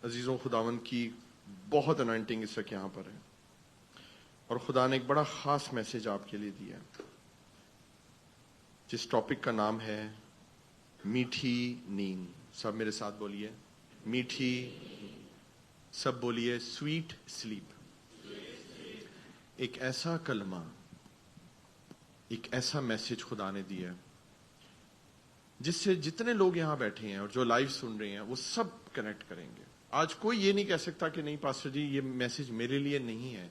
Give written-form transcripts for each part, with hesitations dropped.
عزیزوں خداوند کی بہت انوائنٹنگ اس وقت یہاں پر ہے، اور خدا نے ایک بڑا خاص میسج آپ کے لیے دیا ہے، جس ٹاپک کا نام ہے میٹھی نیند۔ سب میرے ساتھ بولیے، میٹھی، سب بولیے سویٹ سلیپ۔ ایک ایسا کلمہ، ایک ایسا میسج خدا نے دیا ہے جس سے جتنے لوگ یہاں بیٹھے ہیں اور جو لائیو سن رہے ہیں وہ سب کنیکٹ کریں گے۔ آج کوئی یہ نہیں کہہ سکتا کہ نہیں پاسٹر جی یہ میسج میرے لیے نہیں ہے،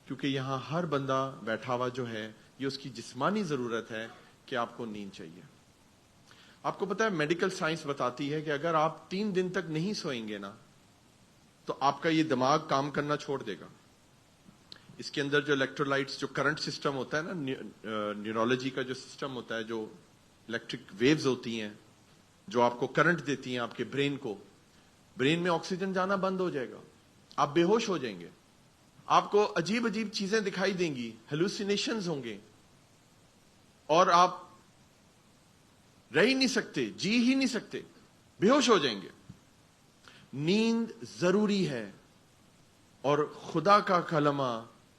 کیونکہ یہاں ہر بندہ بیٹھا ہوا جو ہے یہ اس کی جسمانی ضرورت ہے کہ آپ کو نیند چاہیے۔ آپ کو پتا ہے میڈیکل سائنس بتاتی ہے کہ اگر آپ 3 دن تک نہیں سوئیں گے نا تو آپ کا یہ دماغ کام کرنا چھوڑ دے گا۔ اس کے اندر جو الیکٹرولائٹس، جو کرنٹ سسٹم ہوتا ہے نا، نیورولوجی کا جو سسٹم ہوتا ہے، جو الیکٹرک ویوز ہوتی ہیں جو آپ کو کرنٹ دیتی ہیں آپ کے برین کو، برین میں آکسیجن جانا بند ہو جائے گا، آپ بے ہوش ہو جائیں گے، آپ کو عجیب عجیب چیزیں دکھائی دیں گی، ہیلوسینیشنز ہوں گے، اور آپ رہ ہی نہیں سکتے، جی ہی نہیں سکتے، بے ہوش ہو جائیں گے۔ نیند ضروری ہے، اور خدا کا کلمہ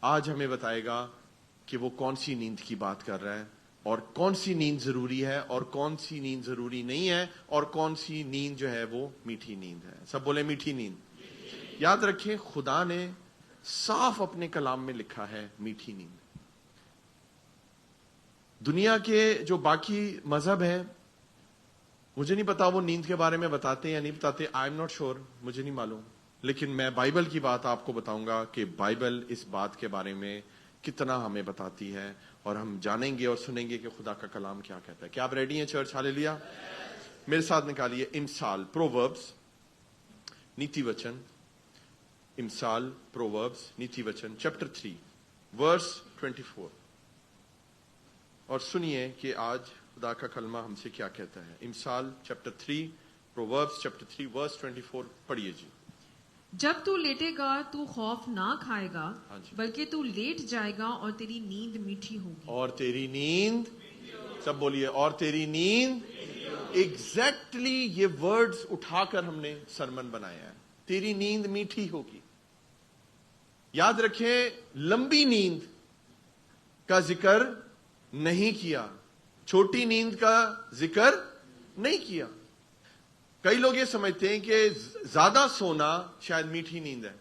آج ہمیں بتائے گا کہ وہ کون سی نیند کی بات کر رہا ہے، اور کون سی نیند ضروری ہے اور کون سی نیند ضروری نہیں ہے، اور کون سی نیند جو ہے وہ میٹھی نیند ہے۔ سب بولے میٹھی نیند۔ یاد رکھیں خدا نے صاف اپنے کلام میں لکھا ہے میٹھی نیند۔ دنیا کے جو باقی مذہب ہیں مجھے نہیں پتا وہ نیند کے بارے میں بتاتے ہیں یا نہیں بتاتے، آئی ایم ناٹ شور، مجھے نہیں معلوم، لیکن میں بائبل کی بات آپ کو بتاؤں گا کہ بائبل اس بات کے بارے میں کتنا ہمیں بتاتی ہے، اور ہم جانیں گے اور سنیں گے کہ خدا کا کلام کیا کہتا ہے۔ کیا آپ ریڈی ہیں چرچ؟ ہاللیلویہ۔ میرے ساتھ نکالیے امثال، پرووربس، نیتی وچن، امثال، پرووربس، نیتی وچن، چیپٹر 3 ورس 24، اور سنیے کہ آج خدا کا کلمہ ہم سے کیا کہتا ہے۔ امثال چیپٹر 3، پرووربس چیپٹر 3 ورس 24 پڑھیے جی۔ جب تو لیٹے گا تو خوف نہ کھائے گا، ہاں جی۔ بلکہ تو لیٹ جائے گا اور تیری نیند میٹھی ہوگی۔ اور تیری نیند، سب بولیے، اور تیری نیند۔ ایگزیکٹلی یہ ورڈز اٹھا کر ہم نے سرمن بنایا ہے، تیری نیند میٹھی ہوگی۔ یاد رکھیں لمبی نیند کا ذکر نہیں کیا، چھوٹی نیند کا ذکر نہیں کیا۔ کئی لوگ یہ سمجھتے ہیں کہ زیادہ سونا شاید میٹھی نیند ہے۔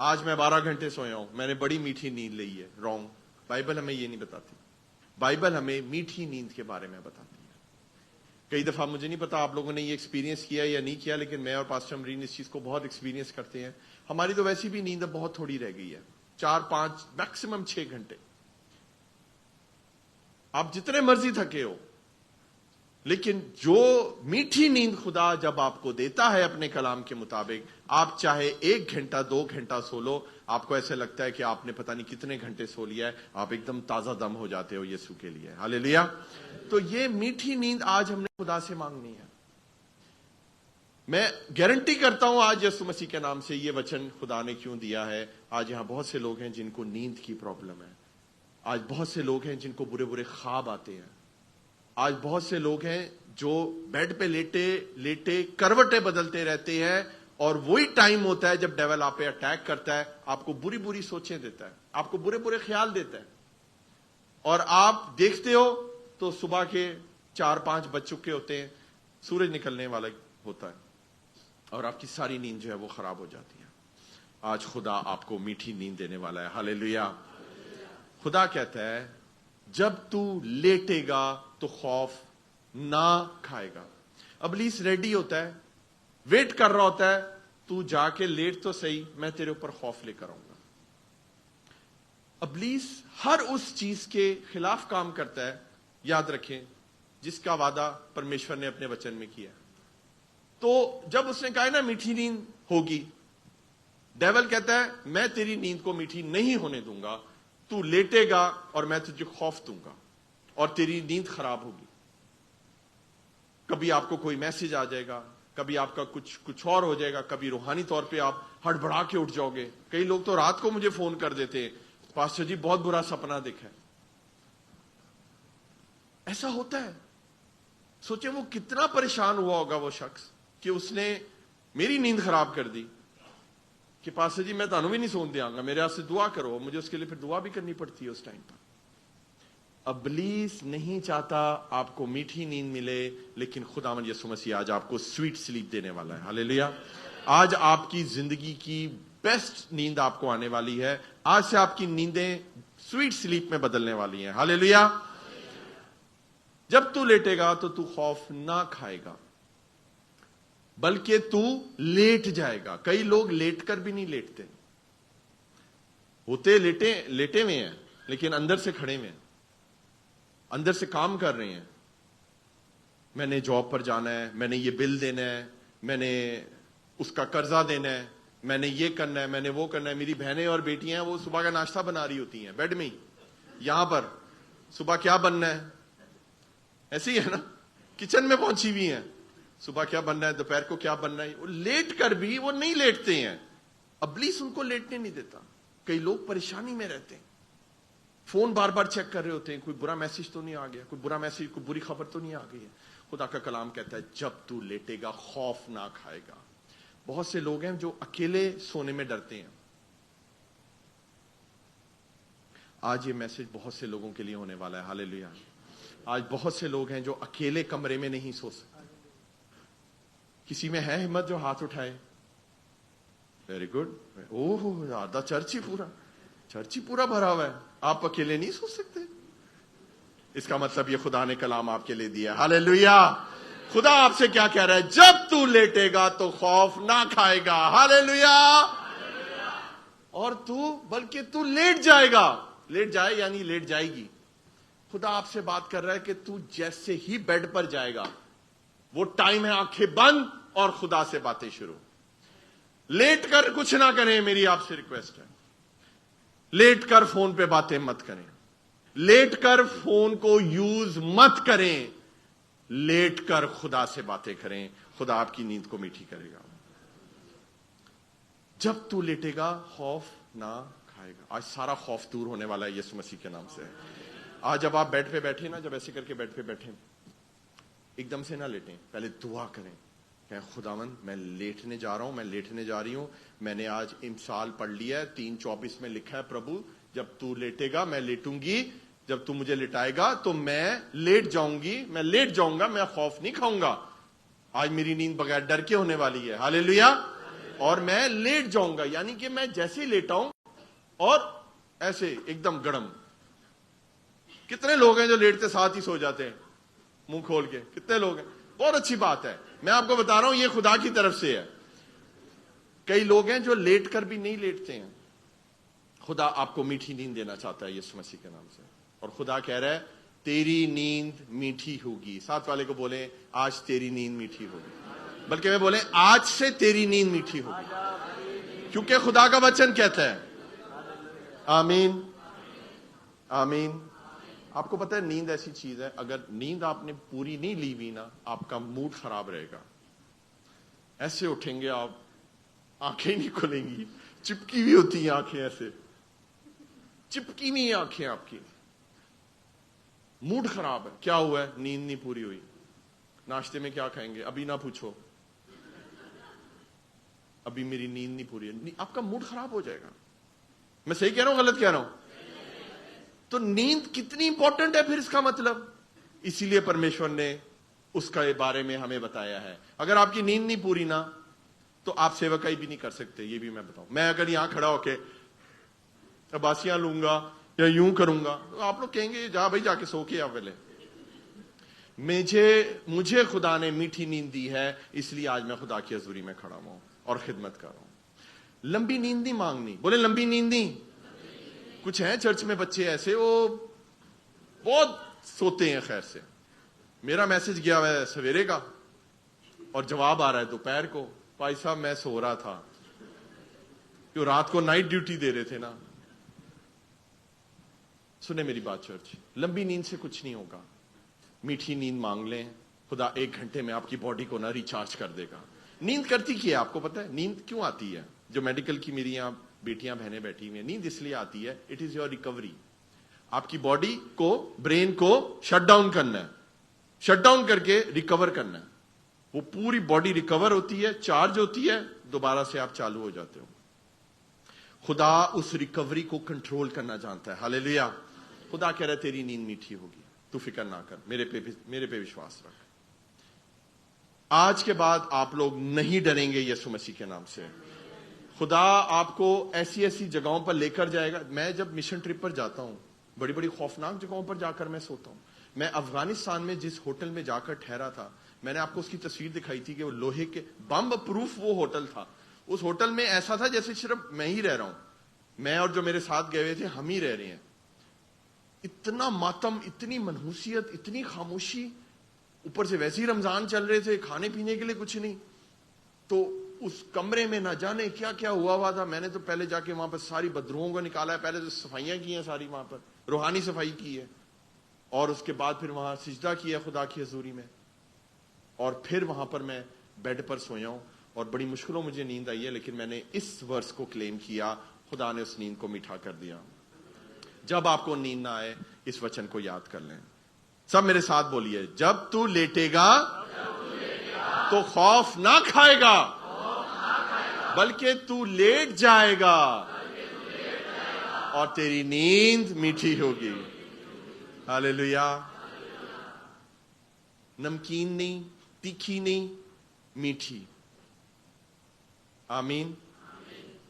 آج میں 12 گھنٹے سویا ہوں، میں نے بڑی میٹھی نیند لی ہے۔ رانگ، بائبل ہمیں یہ نہیں بتاتی۔ بائبل ہمیں میٹھی نیند کے بارے میں بتاتی ہے۔ کئی دفعہ مجھے نہیں پتا آپ لوگوں نے یہ ایکسپیرینس کیا یا نہیں کیا، لیکن میں اور پاسٹر امرین اس چیز کو بہت ایکسپیرینس کرتے ہیں۔ ہماری تو ویسی بھی نیند اب بہت تھوڑی رہ گئی ہے، 4-5 میکسیمم 6 گھنٹے۔ آپ جتنے مرضی تھکے ہو، لیکن جو میٹھی نیند خدا جب آپ کو دیتا ہے اپنے کلام کے مطابق، آپ چاہے 1 گھنٹہ 2 گھنٹہ سو لو، آپ کو ایسے لگتا ہے کہ آپ نے پتہ نہیں کتنے گھنٹے سو لیا ہے، آپ ایک دم تازہ دم ہو جاتے ہو یسوع کے لیے۔ ہاللیلویہ۔ تو یہ میٹھی نیند آج ہم نے خدا سے مانگنی ہے۔ میں گارنٹی کرتا ہوں آج یسوع مسیح کے نام سے یہ وچن خدا نے کیوں دیا ہے۔ آج یہاں بہت سے لوگ ہیں جن کو نیند کی پرابلم ہے، آج بہت سے لوگ ہیں جن کو برے برے خواب آتے ہیں، آج بہت سے لوگ ہیں جو بیڈ پہ لیٹے لیٹے کروٹیں بدلتے رہتے ہیں، اور وہی ٹائم ہوتا ہے جب ڈیول آپ پہ اٹیک کرتا ہے، آپ کو بری بری سوچیں دیتا ہے، آپ کو برے برے خیال دیتا ہے، اور آپ دیکھتے ہو تو صبح کے 4-5 بج چکے ہوتے ہیں، سورج نکلنے والا ہوتا ہے، اور آپ کی ساری نیند جو ہے وہ خراب ہو جاتی ہے۔ آج خدا آپ کو میٹھی نیند دینے والا ہے۔ ہاللیلویہ۔ خدا کہتا ہے جب تو لیٹے گا تو خوف نہ کھائے گا۔ ابلیس ریڈی ہوتا ہے، ویٹ کر رہا ہوتا ہے، تو جا کے لیٹ تو صحیح، میں تیرے اوپر خوف لے کر آؤں گا۔ ابلیس ہر اس چیز کے خلاف کام کرتا ہے، یاد رکھیں، جس کا وعدہ پرمیشور نے اپنے وچن میں کیا۔ تو جب اس نے کہا نا میٹھی نیند ہوگی، ڈیول کہتا ہے میں تیری نیند کو میٹھی نہیں ہونے دوں گا، تو لیٹے گا اور میں تجھے خوف دوں گا اور تیری نیند خراب ہوگی۔ کبھی آپ کو کوئی میسج آ جائے گا، کبھی آپ کا کچھ اور ہو جائے گا، کبھی روحانی طور پہ آپ ہڑبڑا کے اٹھ جاؤ گے۔ کئی لوگ تو رات کو مجھے فون کر دیتے ہیں، پاسٹر جی بہت برا سپنا دیکھا ہے۔ ایسا ہوتا ہے۔ سوچیں وہ کتنا پریشان ہوا ہوگا وہ شخص کہ اس نے میری نیند خراب کر دی کہ پاسٹر جی میں تانوں بھی نہیں سون دیاں گا, میرے واسطے دعا کرو. مجھے اس کے لیے پھر دعا بھی کرنی پڑتی ہے اس ٹائم پر. ابلیس نہیں چاہتا آپ کو میٹھی نیند ملے, لیکن خداوند یسوع مسیح آج آپ کو سویٹ سلیپ دینے والا ہے. ہاللیلویا. آج آپ کی زندگی کی بیسٹ نیند آپ کو آنے والی ہے. آج سے آپ کی نیندیں سویٹ سلیپ میں بدلنے والی ہیں. ہاللیلویا. جب تو لیٹے گا تو خوف نہ کھائے گا, بلکہ تو لیٹ جائے گا. کئی لوگ لیٹ کر بھی نہیں لیٹتے ہوتے, لیٹے ہوئے ہیں لیکن اندر سے کھڑے ہوئے ہیں, اندر سے کام کر رہے ہیں. میں نے جاب پر جانا ہے, میں نے یہ بل دینا ہے, میں نے اس کا قرضہ دینا ہے, میں نے یہ کرنا ہے, میں نے وہ کرنا ہے. میری بہنیں اور بیٹیاں ہیں, وہ صبح کا ناشتہ بنا رہی ہوتی ہیں بیڈ میں ہی. یہاں پر صبح کیا بننا ہے, ایسے ہی ہے نا, کچن میں پہنچی ہوئی ہیں. صبح کیا بننا ہے, دوپہر کو کیا بننا ہے. وہ لیٹ کر بھی وہ نہیں لیٹتے ہیں. ابلیس ان کو لیٹنے نہیں دیتا. کئی لوگ پریشانی میں رہتے ہیں, فون بار بار چیک کر رہے ہوتے ہیں, کوئی برا میسج تو نہیں آ گیا, کوئی برا میسج, کوئی بری خبر تو نہیں آ گئی ہے. خدا کا کلام کہتا ہے جب تو لیٹے گا خوف نہ کھائے گا. بہت سے لوگ ہیں جو اکیلے سونے میں ڈرتے ہیں. آج یہ میسج بہت سے لوگوں کے لیے ہونے والا ہے. ہاللیلویا. آج بہت سے لوگ ہیں جو اکیلے کمرے میں نہیں سو سکتے. کسی میں ہے ہمت جو ہاتھ اٹھائے؟ Very good. اوہ آدھا چرچ ہی پورا بھرا ہوا ہے. آپ اکیلے نہیں سو سکتے. اس کا مطلب یہ خدا نے کلام آپ کے لیے دیا. ہاللیلویا. خدا آپ سے کیا کہہ رہا ہے؟ جب تو لیٹے گا تو خوف نہ کھائے گا. ہاللیلویا. اور بلکہ تو لیٹ جائے گا. لیٹ جائے یعنی لیٹ جائے گی. خدا آپ سے بات کر رہا ہے کہ تو جیسے ہی بیڈ پر جائے گا, وہ ٹائم ہے آنکھیں بند اور خدا سے باتیں شروع. لیٹ کر کچھ نہ کریں, میری آپ سے ریکویسٹ ہے. لیٹ کر فون پہ باتیں مت کریں, لیٹ کر فون کو یوز مت کریں, لیٹ کر خدا سے باتیں کریں. خدا آپ کی نیند کو میٹھی کرے گا. جب تو لیٹے گا خوف نہ کھائے گا. آج سارا خوف دور ہونے والا ہے یسوع مسیح کے نام سے. آج جب آپ بیڈ پہ بیٹھے نا, جب ایسے کر کے بیڈ پہ بیٹھیں, ایک دم سے نہ لیٹیں, پہلے دعا کریں کہ خداوند میں لیٹنے جا رہا ہوں, میں لیٹنے جا رہی ہوں. میں نے آج امثال پڑھ لیا ہے, 3:24 میں لکھا ہے پربھو جب تو لیٹے گا میں لیٹوں گی, جب تو مجھے لٹائے گا تو میں لیٹ جاؤں گی, میں لیٹ جاؤں گا, میں خوف نہیں کھاؤں گا. آج میری نیند بغیر ڈر کے ہونے والی ہے. ہاللیلویا. اور میں لیٹ جاؤں گا یعنی کہ میں جیسے ہی لیٹا ہوں اور ایسے ایک دم گڑم. کتنے لوگ ہیں جو لیٹتے ساتھ ہی سو جاتے ہیں منہ کھول کے؟ کتنے لوگ ہیں؟ بہت اچھی بات ہے. میں آپ کو بتا رہا ہوں یہ خدا کی طرف سے ہے. کئی لوگ ہیں جو لیٹ کر بھی نہیں لیٹتے ہیں. خدا آپ کو میٹھی نیند دینا چاہتا ہے یسوع مسیح کے نام سے. اور خدا کہہ رہا ہے تیری نیند میٹھی ہوگی. ساتھ والے کو بولیں آج تیری نیند میٹھی ہوگی. بلکہ میں بولیں آج سے تیری نیند میٹھی ہوگی, کیونکہ خدا کا وچن کہتا ہے. آمین آمین. آپ کو پتہ ہے نیند ایسی چیز ہے, اگر نیند آپ نے پوری نہیں لی ہوئی نا, آپ کا موڈ خراب رہے گا. ایسے اٹھیں گے آپ, آنکھیں نہیں کھلیں گی, چپکی ہوئی ہوتی ہیں آنکھیں, ایسے چپکی نہیں آنکھیں آپ کی. موڈ خراب ہے. کیا ہوا ہے؟ نیند نہیں پوری ہوئی. ناشتے میں کیا کھائیں گے؟ ابھی نہ پوچھو, ابھی میری نیند نہیں پوری ہے. آپ کا موڈ خراب ہو جائے گا. میں صحیح کہہ رہا ہوں غلط کہہ رہا ہوں؟ تو نیند کتنی امپورٹنٹ ہے پھر اس کا مطلب. اسی لیے پرمیشور نے اس کے بارے میں ہمیں بتایا ہے. اگر آپ کی نیند نہیں پوری نا تو آپ سیوکائی بھی نہیں کر سکتے. یہ بھی میں بتاؤں. میں اگر یہاں کھڑا ہو کے عباسیاں لوں گا یا یوں کروں گا تو آپ لوگ کہیں گے جا بھائی جا کے سو کے آ پہلے. مجھے خدا نے میٹھی نیند دی ہے, اس لیے آج میں خدا کی حضوری میں کھڑا ہوں اور خدمت کر رہا ہوں. لمبی نیند نہیں مانگنی. بولے لمبی نیند نہیں. کچھ ہیں چرچ میں بچے ایسے, وہ بہت سوتے ہیں. خیر سے میرا میسج گیا ہوا ہے سویرے کا اور جواب آ رہا ہے دوپہر کو. بھائی صاحب میں سو رہا تھا, جو رات کو نائٹ ڈیوٹی دے رہے تھے نا. سنیں میری بات چرچ, لمبی نیند سے کچھ نہیں ہوگا. میٹھی نیند مانگ لیں, خدا 1 گھنٹے میں آپ کی باڈی کو نہ ریچارج کر دے گا. نیند کرتی کیا ہے آپ کو پتا ہے؟ نیند کیوں آتی ہے؟ جو میڈیکل کی میری یہاں بیٹیاں بہنیں بیٹھی ہوئی ہیں, نیند اس لیے آتی ہے, اٹ از یور ریکوری. آپ کی باڈی کو, برین کو شٹ ڈاؤن کرنا ہے, شٹ ڈاؤن کر کے ریکور کرنا ہے. وہ پوری باڈی ریکور ہوتی ہے, چارج ہوتی ہے, دوبارہ سے آپ چالو ہو جاتے ہو. خدا اس ریکوری کو کنٹرول کرنا جانتا ہے. ہاللیلویا. خدا کہہ رہا ہے تیری نیند میٹھی ہوگی, تو فکر نہ کر, میرے پہ وشواس رکھ. آج کے بعد آپ لوگ نہیں ڈریں گے یسوع مسیح کے نام سے. خدا آپ کو ایسی ایسی جگہوں پر لے کر جائے گا. میں جب مشن ٹرپ پر جاتا ہوں, بڑی بڑی خوفناک جگہوں پر جا کر میں سوتا ہوں. میں افغانستان میں جس ہوٹل میں جا کر ٹھہرا تھا, میں نے آپ کو اس کی تصویر دکھائی تھی کہ وہ لوہے کے بم پروف وہ ہوٹل تھا. اس ہوٹل میں ایسا تھا جیسے صرف میں ہی رہ رہا ہوں, میں اور جو میرے ساتھ گئے ہوئے تھے ہم ہی رہ رہے ہیں. اتنا ماتم, اتنی منحوسیت, اتنی خاموشی, اوپر سے ویسے ہی رمضان چل رہے تھے, کھانے پینے کے لیے کچھ نہیں. تو اس کمرے میں نہ جانے کیا کیا ہوا تھا. میں نے تو پہلے جا کے وہاں پر ساری بدروہوں کو نکالا ہے, پہلے تو صفائیاں کی ہیں ساری, وہاں پر روحانی صفائی کی ہے, اور اس کے بعد پھر وہاں سجدہ کیا خدا کی حضوری میں, اور پھر وہاں پر میں بیڈ پر سویا ہوں. اور بڑی مشکلوں مجھے نیند آئی ہے, لیکن میں نے اس ورس کو کلیم کیا, خدا نے اس نیند کو میٹھا کر دیا. جب آپ کو نیند نہ آئے اس وچن کو یاد کر لیں. سب میرے ساتھ بولیے, جب تو لیٹے گا تو خوف نہ کھائے گا, بلکہ تو لیٹ جائے گا اور تیری نیند میٹھی ہوگی. ہاللیلویا. نمکین نہیں, تیکھی نہیں, میٹھی. آمین.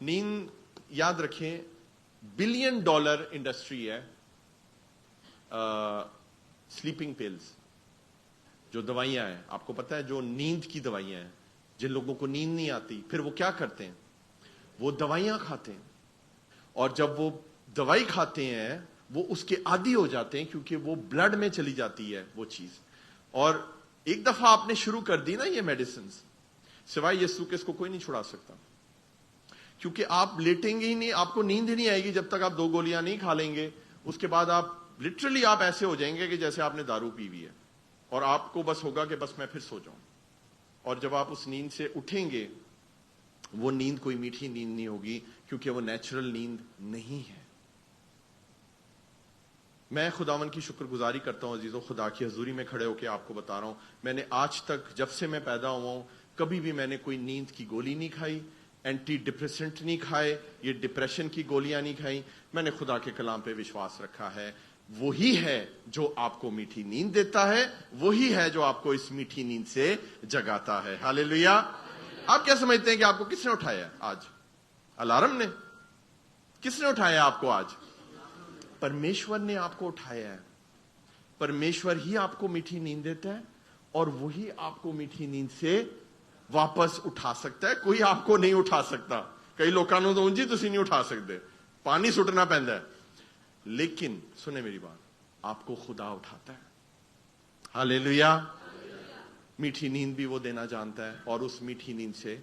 نیند یاد رکھیں $1 بلین انڈسٹری ہے سلیپنگ پلز, جو دوائیاں ہیں. آپ کو پتا ہے جو نیند کی دوائیاں ہیں, جن لوگوں کو نیند نہیں آتی پھر وہ کیا کرتے ہیں, وہ دوائیاں کھاتے ہیں, اور جب وہ دوائی کھاتے ہیں وہ اس کے عادی ہو جاتے ہیں, کیونکہ وہ بلڈ میں چلی جاتی ہے وہ چیز. اور ایک دفعہ آپ نے شروع کر دی نا یہ میڈیسنز, سوائے یسوع کے اس کو کوئی نہیں چھڑا سکتا, کیونکہ آپ لیٹیں گے ہی نہیں, آپ کو نیند ہی نہیں آئے گی جب تک آپ 2 گولیاں نہیں کھا لیں گے. اس کے بعد آپ لٹرلی آپ ایسے ہو جائیں گے کہ جیسے آپ نے دارو پی ہوئی ہے, اور آپ کو بس ہوگا کہ بس میں پھر سو جاؤں. اور جب آپ اس نیند سے اٹھیں گے, وہ نیند کوئی میٹھی نیند نہیں ہوگی, کیونکہ وہ نیچرل نیند نہیں ہے. میں خداوند کی شکر گزاری کرتا ہوں عزیزوں, خدا کی حضوری میں کھڑے ہو کے آپ کو بتا رہا ہوں, میں نے آج تک جب سے میں پیدا ہوا ہوں کبھی بھی میں نے کوئی نیند کی گولی نہیں کھائی, اینٹی ڈپریسنٹ نہیں کھائے, یہ ڈپریشن کی گولیاں نہیں کھائیں. میں نے خدا کے کلام پہ وشواس رکھا ہے. وہی ہے جو آپ کو میٹھی نیند دیتا ہے, وہی ہے جو آپ کو اس میٹھی نیند سے جگاتا ہے. ہاللیلویا. آپ کیا سمجھتے ہیں کہ آپ کو کس نے اٹھایا آج؟ الارم نے؟ کس نے اٹھایا آپ کو آج؟ پرمیشور نے آپ کو اٹھایا ہے. پرمیشور ہی آپ کو میٹھی نیند دیتا ہے, اور وہی آپ کو میٹھی نیند سے واپس اٹھا سکتا ہے. کوئی آپ کو نہیں اٹھا سکتا. کئی لوگوں تو انجی تسی نہیں اٹھا سکتے, پانی سٹنا پہنتا ہے, لیکن سنیں میری بات, آپ کو خدا اٹھاتا ہے. ہاللیلویا. میٹھی نیند بھی وہ دینا جانتا ہے, اور اس میٹھی نیند سے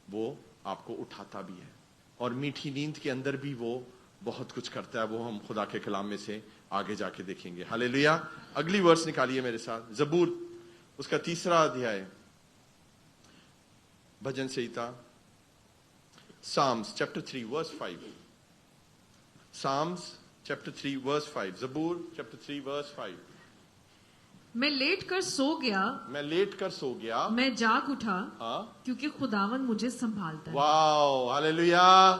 وہ آپ کو اٹھاتا بھی ہے, اور میٹھی نیند کے اندر بھی وہ بہت کچھ کرتا ہے. وہ ہم خدا کے کلام میں سے آگے جا کے دیکھیں گے. ہاللیلویا. اگلی ورس نکالیے میرے ساتھ, زبور اس کا 3 ادھیائے, بھجن سہیتا, Psalms chapter 3 verse 5. Psalms chapter 3 verse 5. زبور chapter 3 verse 5. میں لیٹ کر سو گیا, میں لیٹ کر سو گیا, میں جاگ اٹھا, ہاں, کیونکہ خداوند مجھے سنبھالتا ہے. واو, ہاللیلویا.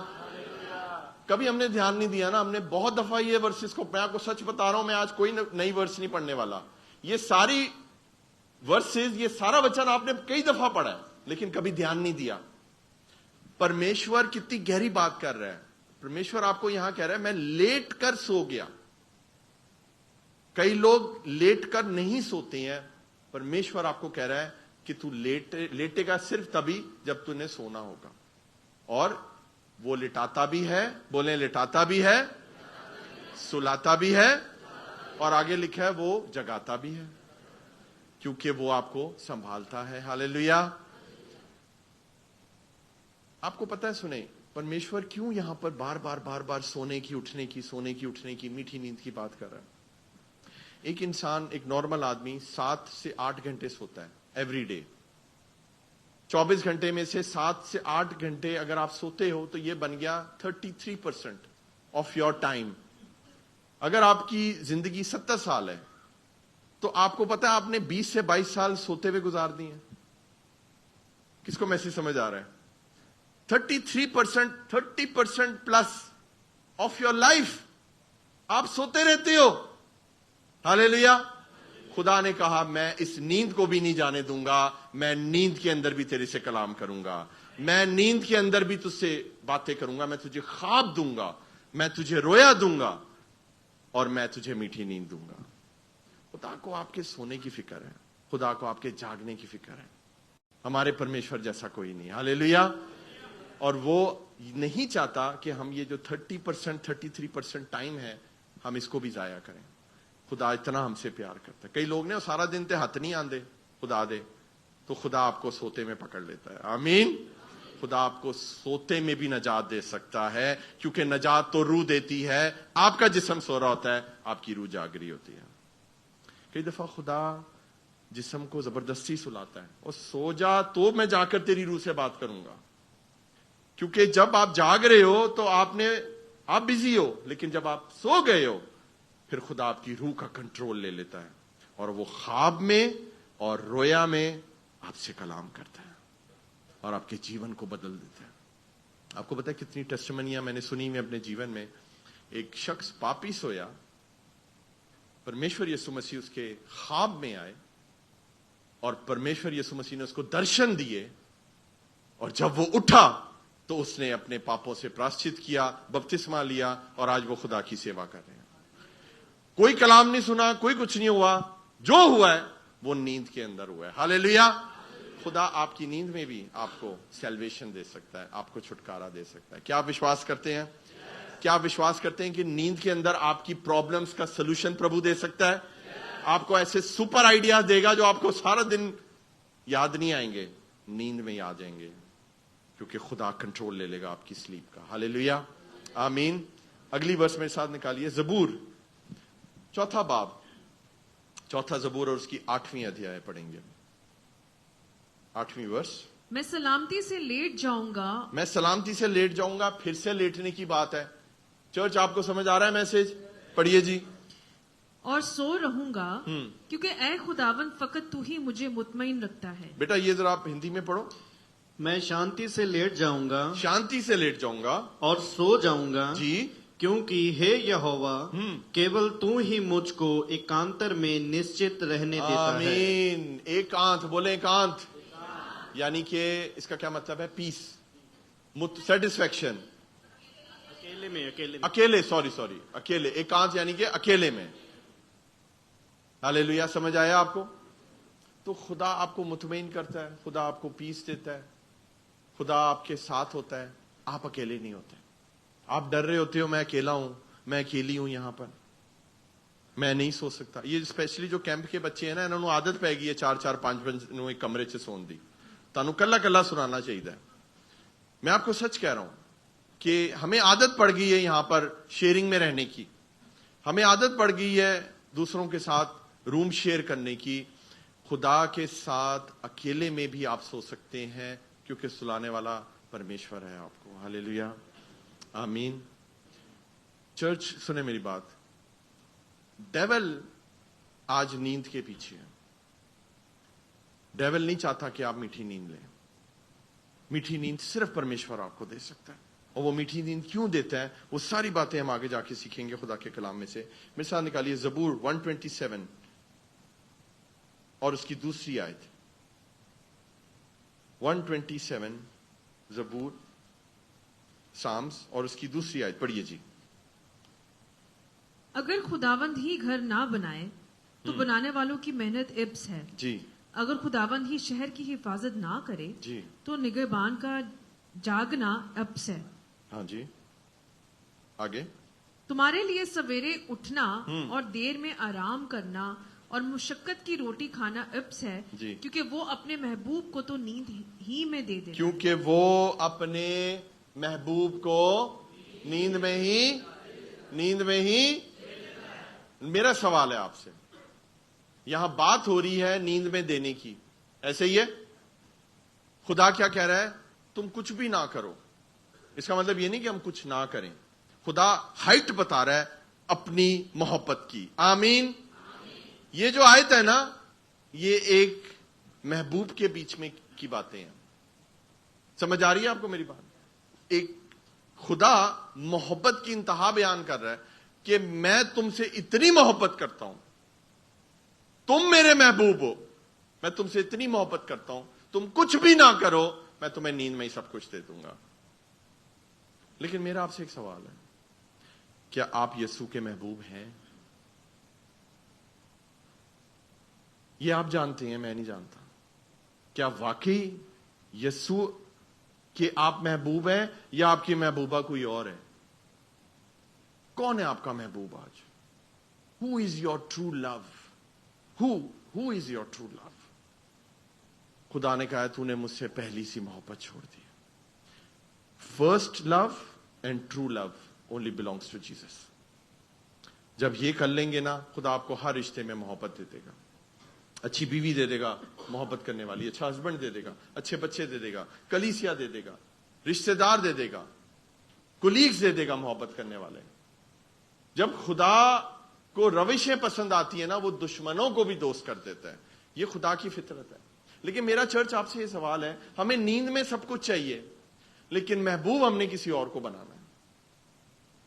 کبھی ہم نے دھیان نہیں دیا نا, ہم نے بہت دفعہ یہ ورسز کو, میں آپ کو سچ بتا رہا ہوں, میں آج کوئی نئی ورس نہیں پڑھنے والا. یہ ساری ورسز, یہ سارا وچن آپ نے کئی دفعہ پڑھا ہے, لیکن کبھی دھیان نہیں دیا. پرمیشور کتنی گہری بات کر رہا ہے. پرمیشور آپ کو یہاں کہہ رہا ہے میں لیٹ کر سو گیا. کئی لوگ لیٹ کر نہیں سوتے ہیں. پرمیشور آپ کو کہہ رہا ہے کہ تو لیٹے گا صرف تبھی جب تو نے سونا ہوگا. اور وہ لٹاتا بھی ہے, بولیں لٹاتا بھی ہے, سلاتا بھی ہے, اور آگے لکھا ہے وہ جگاتا بھی ہے, کیونکہ وہ آپ کو سنبھالتا ہے. ہاللیلویا. آپ کو پتا ہے, سنیں, پرمیشور کیوں یہاں پر بار بار سونے کی اٹھنے کی میٹھی نیند کی بات کر رہا ہے. ایک انسان, ایک نارمل آدمی 7 سے 8 گھنٹے سوتا ہے ایوری ڈے. 24 گھنٹے میں سے 7 سے 8 گھنٹے اگر آپ سوتے ہو تو یہ بن گیا 33% آف یور ٹائم. اگر آپ کی زندگی 70 سال ہے تو آپ کو پتا ہے آپ نے 20 سے 22 سال سوتے ہوئے گزار دیے ہیں. کس کو میسج سمجھ آ رہا ہے؟ 33%، 30% پلس آف یور لائف آپ سوتے رہتے ہو. ہاللیلویا. خدا نے کہا میں اس نیند کو بھی نہیں جانے دوں گا، میں نیند کے اندر بھی تیرے سے کلام کروں گا، میں نیند کے اندر بھی تجھ سے باتیں کروں گا، میں تجھے خواب دوں گا، میں تجھے رویا دوں گا، اور میں تجھے میٹھی نیند دوں گا. خدا کو آپ کے سونے کی فکر ہے، خدا کو آپ کے جاگنے کی فکر ہے. ہمارے پرمیشور جیسا کوئی نہیں. ہاللیلویا. اور وہ نہیں چاہتا کہ ہم یہ جو 30%، 33% ٹائم ہے ہم اس کو بھی ضائع کریں. خدا اتنا ہم سے پیار کرتا ہے. کئی لوگ نے سارا دن تے ہاتھ نہیں آندے خدا دے، تو خدا آپ کو سوتے میں پکڑ لیتا ہے. آمین. خدا آپ کو سوتے میں بھی نجات دے سکتا ہے، کیونکہ نجات تو روح دیتی ہے. آپ کا جسم سو رہا ہوتا ہے، آپ کی روح جاگ رہی ہوتی ہے. کئی دفعہ خدا جسم کو زبردستی سلاتا ہے، اور سو جا تو میں جا کر تیری روح سے بات کروں گا. کیونکہ جب آپ جاگ رہے ہو تو آپ بزی ہو، لیکن جب آپ سو گئے ہو پھر خدا آپ کی روح کا کنٹرول لے لیتا ہے، اور وہ خواب میں اور رویا میں آپ سے کلام کرتا ہے اور آپ کے جیون کو بدل دیتا ہے. آپ کو پتا ہے کتنی ٹیسٹیمنیاں میں نے سنی میں اپنے جیون میں. ایک شخص پاپی سویا، پرمیشور یسوع مسیح اس کے خواب میں آئے، اور پرمیشور یسوع مسیح نے اس کو درشن دیے، اور جب وہ اٹھا تو اس نے اپنے پاپوں سے پراشچت کیا، بپتسمہ لیا، اور آج وہ خدا کی سیوا کر رہے ہیں. کوئی کلام نہیں سنا، کوئی کچھ نہیں ہوا. جو ہوا ہے وہ نیند کے اندر ہوا ہے. ہاللیلویا. خدا آپ کی نیند میں بھی آپ کو سیلویشن دے سکتا ہے، آپ کو چھٹکارا دے سکتا ہے. کیا آپ وشواس کرتے ہیں؟ کیا آپ وشواس کرتے ہیں کہ نیند کے اندر آپ کی پرابلمز کا سلوشن پربھو دے سکتا ہے؟ آپ کو ایسے سپر آئیڈیاز دے گا جو آپ کو سارا دن یاد نہیں آئیں گے، نیند میں آ جائیں گے، کیونکہ خدا کنٹرول لے لے گا آپ کی سلیپ کا. ہاللیلویا. آمین. اگلی ورس میرے ساتھ نکالیے. زبور 4 باب، 4 زبور اور اس کی 8ویں ادھیائے پڑھیں گے. 8ویں ورس. میں سلامتی سے لیٹ جاؤں گا. میں سلامتی سے لیٹ جاؤں گا. پھر سے لیٹنے کی بات ہے. چرچ آپ کو سمجھ آ رہا ہے میسج؟ پڑھیے جی. اور سو رہوں گا، کیونکہ اے خداوند فقط تو ہی مجھے مطمئن رکھتا ہے. بیٹا یہ ذرا آپ ہندی میں پڑھو. میں شانتی سے لیٹ جاؤں گا، شانتی سے لیٹ جاؤں گا اور سو جاؤں گا، جی، کیونکہ ہے یہوہ کیول تو ہی مجھ کو ایکانتر میں نشچت رہنے دیتا ہے. آمین. ایکانت بولے. ایکانت یعنی کہ اس کا کیا مطلب ہے؟ پیس، سیٹسفیکشن. اکیلے اکیلے. ایکانت یعنی کہ اکیلے میں. ہاللیلویا. سمجھ آیا آپ کو؟ تو خدا آپ کو مطمئن کرتا ہے، خدا آپ کو پیس دیتا ہے، خدا آپ کے ساتھ ہوتا ہے. آپ اکیلے نہیں ہوتے. آپ ڈر رہے ہوتے ہو میں اکیلا ہوں، میں اکیلی ہوں، یہاں پر میں نہیں سو سکتا. یہ اسپیشلی جو کیمپ کے بچے ہیں نا، انہوں نے عادت پی گئی ہے 4-4 5 ایک کمرے سے سون دی. تانوں کلا کلا سنانا چاہیے. میں آپ کو سچ کہہ رہا ہوں کہ ہمیں عادت پڑ گئی ہے یہاں پر شیئرنگ میں رہنے کی. ہمیں عادت پڑ گئی ہے دوسروں کے ساتھ روم شیئر کرنے کی. خدا کے ساتھ اکیلے میں بھی آپ سو سکتے ہیں، کیونکہ سلانے والا پرمیشور ہے آپ کو. ہاللیلویا. آمین. چرچ سنیں میری بات. ڈیول آج نیند کے پیچھے ہے. ڈیول نہیں چاہتا کہ آپ میٹھی نیند لیں. میٹھی نیند صرف پرمیشور آپ کو دے سکتا ہے. اور وہ میٹھی نیند کیوں دیتا ہے، وہ ساری باتیں ہم آگے جا کے سیکھیں گے خدا کے کلام میں سے. میرے ساتھ نکالیے زبور 127 اور اس کی دوسری آیت. 127 زبور سامس اور اس کی دوسری آیت پڑھیے جی. اگر خداوند ہی گھر نہ بنائے تو بنانے والوں کی محنت عبث ہے جی. اگر خداوند ہی شہر کی حفاظت نہ کرے جی. تو نگہبان کا جاگنا عبث ہے. ہاں جی. آگے. تمہارے لیے سویرے اٹھنا اور دیر میں آرام کرنا اور مشقت کی روٹی کھانا عبث ہے، جی. کیونکہ وہ اپنے محبوب کو تو نیند ہی میں دے دے. کیونکہ وہ اپنے محبوب کو نیند میں ہی. میرا سوال ہے آپ سے، یہاں بات ہو رہی ہے نیند میں دینے کی، ایسے ہی ہے؟ خدا کیا کہہ رہا ہے؟ تم کچھ بھی نہ کرو. اس کا مطلب یہ نہیں کہ ہم کچھ نہ کریں. خدا ہائٹ بتا رہا ہے اپنی محبت کی. آمین. یہ جو آیت ہے نا، یہ ایک محبوب کے بیچ میں کی باتیں ہیں. سمجھ آ رہی ہے آپ کو میری بات؟ ایک خدا محبت کی انتہا بیان کر رہا ہے کہ میں تم سے اتنی محبت کرتا ہوں، تم میرے محبوب ہو، میں تم سے اتنی محبت کرتا ہوں، تم کچھ بھی نہ کرو میں تمہیں نیند میں ہی سب کچھ دے دوں گا۔ لیکن میرا آپ سے ایک سوال ہے، کیا آپ یسوع کے محبوب ہیں؟ یہ آپ جانتے ہیں، میں نہیں جانتا۔ کیا واقعی یسوع کہ آپ محبوب ہیں یا آپ کی محبوبہ کوئی اور ہے؟ کون ہے آپ کا محبوب آج؟ Who is your true love? Who is your true love? خدا نے کہا تو نے مجھ سے پہلی سی محبت چھوڑ دی۔ First love and true love only belongs to Jesus. جب یہ کر لیں گے نا، خدا آپ کو ہر رشتے میں محبت دے دے گا، اچھی بیوی دے دے گا محبت کرنے والی، اچھا ہسبینڈ دے دے گا، اچھے بچے دے دے گا، کلیسیا دے دے گا، رشتہ دار دے دے گا، کولیگز دے دے گا محبت کرنے والے۔ جب خدا کو روشیں پسند آتی ہیں نا، وہ دشمنوں کو بھی دوست کر دیتا ہے۔ یہ خدا کی فطرت ہے۔ لیکن میرا چرچ آپ سے یہ سوال ہے، ہمیں نیند میں سب کچھ چاہیے، لیکن محبوب ہم نے کسی اور کو بنانا ہے۔